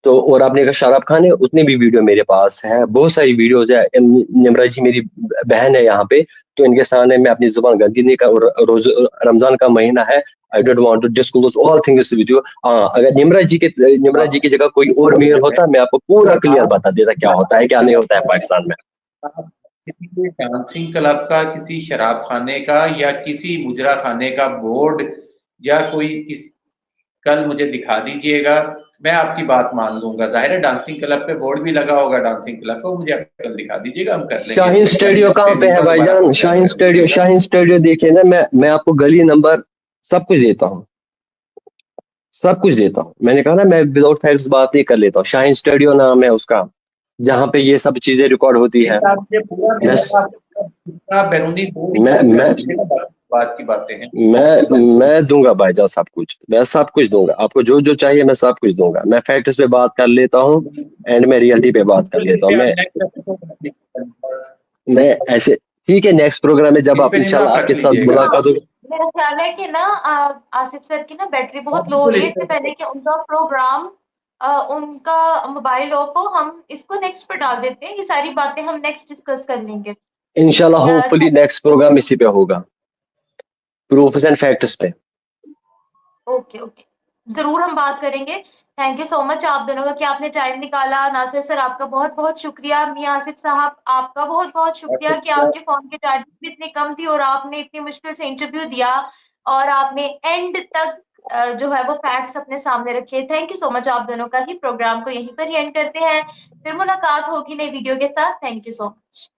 तो। और आपने कहा शराब खाने, उतनी भी वीडियो मेरे पास है, बहुत सारी वीडियोज है। निमरा जी मेरी बहन है यहाँ पे, तो इनके सामने मैं अपनी जुबान गंदी नहीं कर। रोज रमजान का महीना है, I don't want to disclose all things with you. अगर निमरा जी की जगह कोई और मेयर होता, मैं आपको पूरा क्लियर बता देता क्या होता है क्या नहीं होता है पाकिस्तान में। किसी डांसिंग क्लब का, किसी शराब खाने का या किसी मुजरा खाने का बोर्ड या कोई कल मुझे दिखा दीजिएगा, मैं आपकी बात मान लूंगा। जाहिर है डांसिंग क्लब पे बोर्ड भी लगा होगा डांसिंग क्लब को, मुझे कल दिखा दीजिएगा, हम कर लेंगे। शाहीन स्टूडियो कहाँ पे है भाईजान? शाहीन स्टूडियो देखिए ना, मैं आपको गली नंबर सब कुछ देता हूँ, सब कुछ देता हूँ। मैंने कहा ना मैं विदाउट फैक्ट्स बात नहीं कर लेता हूँ। शाहीन स्टूडियो नाम है उसका, जहाँ पे ये सब चीजें रिकॉर्ड होती है। बात की बातें हैं, मैं दूंगा भाईजान सब कुछ, मैं सब कुछ दूंगा आपको, जो चाहिए मैं सब कुछ दूंगा। मैं फैक्ट्स पे बात कर लेता हूँ एंड मैं रियलिटी पे बात कर लेता हूँ। मैं ऐसे ठीक है, नेक्स्ट प्रोग्राम में जब आप इंशाल्लाह आपके साथ मुलाकात होगी। मेरा ख्याल है कि ना आसिफ सर की ना बैटरी बहुत लो हो रही है, इससे पहले कि उनका प्रोग्राम उनका मोबाइल ऑफ हो, हम इसको नेक्स्ट पे डाल देते हैं। ये सारी बातें हम नेक्स्ट डिस्कस कर लेंगे इंशाल्लाह। होपफुली नेक्स्ट प्रोग्राम इसी पे होगा, प्रूफ्स एंड फैक्ट्स पे। ओके जरूर हम बात करेंगे। थैंक यू सो मच आप दोनों का कि आपने टाइम निकाला। नासिर सर आपका बहुत बहुत शुक्रिया। मियां आसिफ साहब आपका बहुत बहुत शुक्रिया कि आपके फोन के चार्जेस भी इतनी कम थी और आपने इतनी मुश्किल से इंटरव्यू दिया और आपने एंड तक जो है वो फैक्ट्स अपने सामने रखे। थैंक यू सो मच आप दोनों का। ही प्रोग्राम को यहीं पर ही एंड करते हैं, फिर मुलाकात होगी नई वीडियो के साथ। Thank you so much.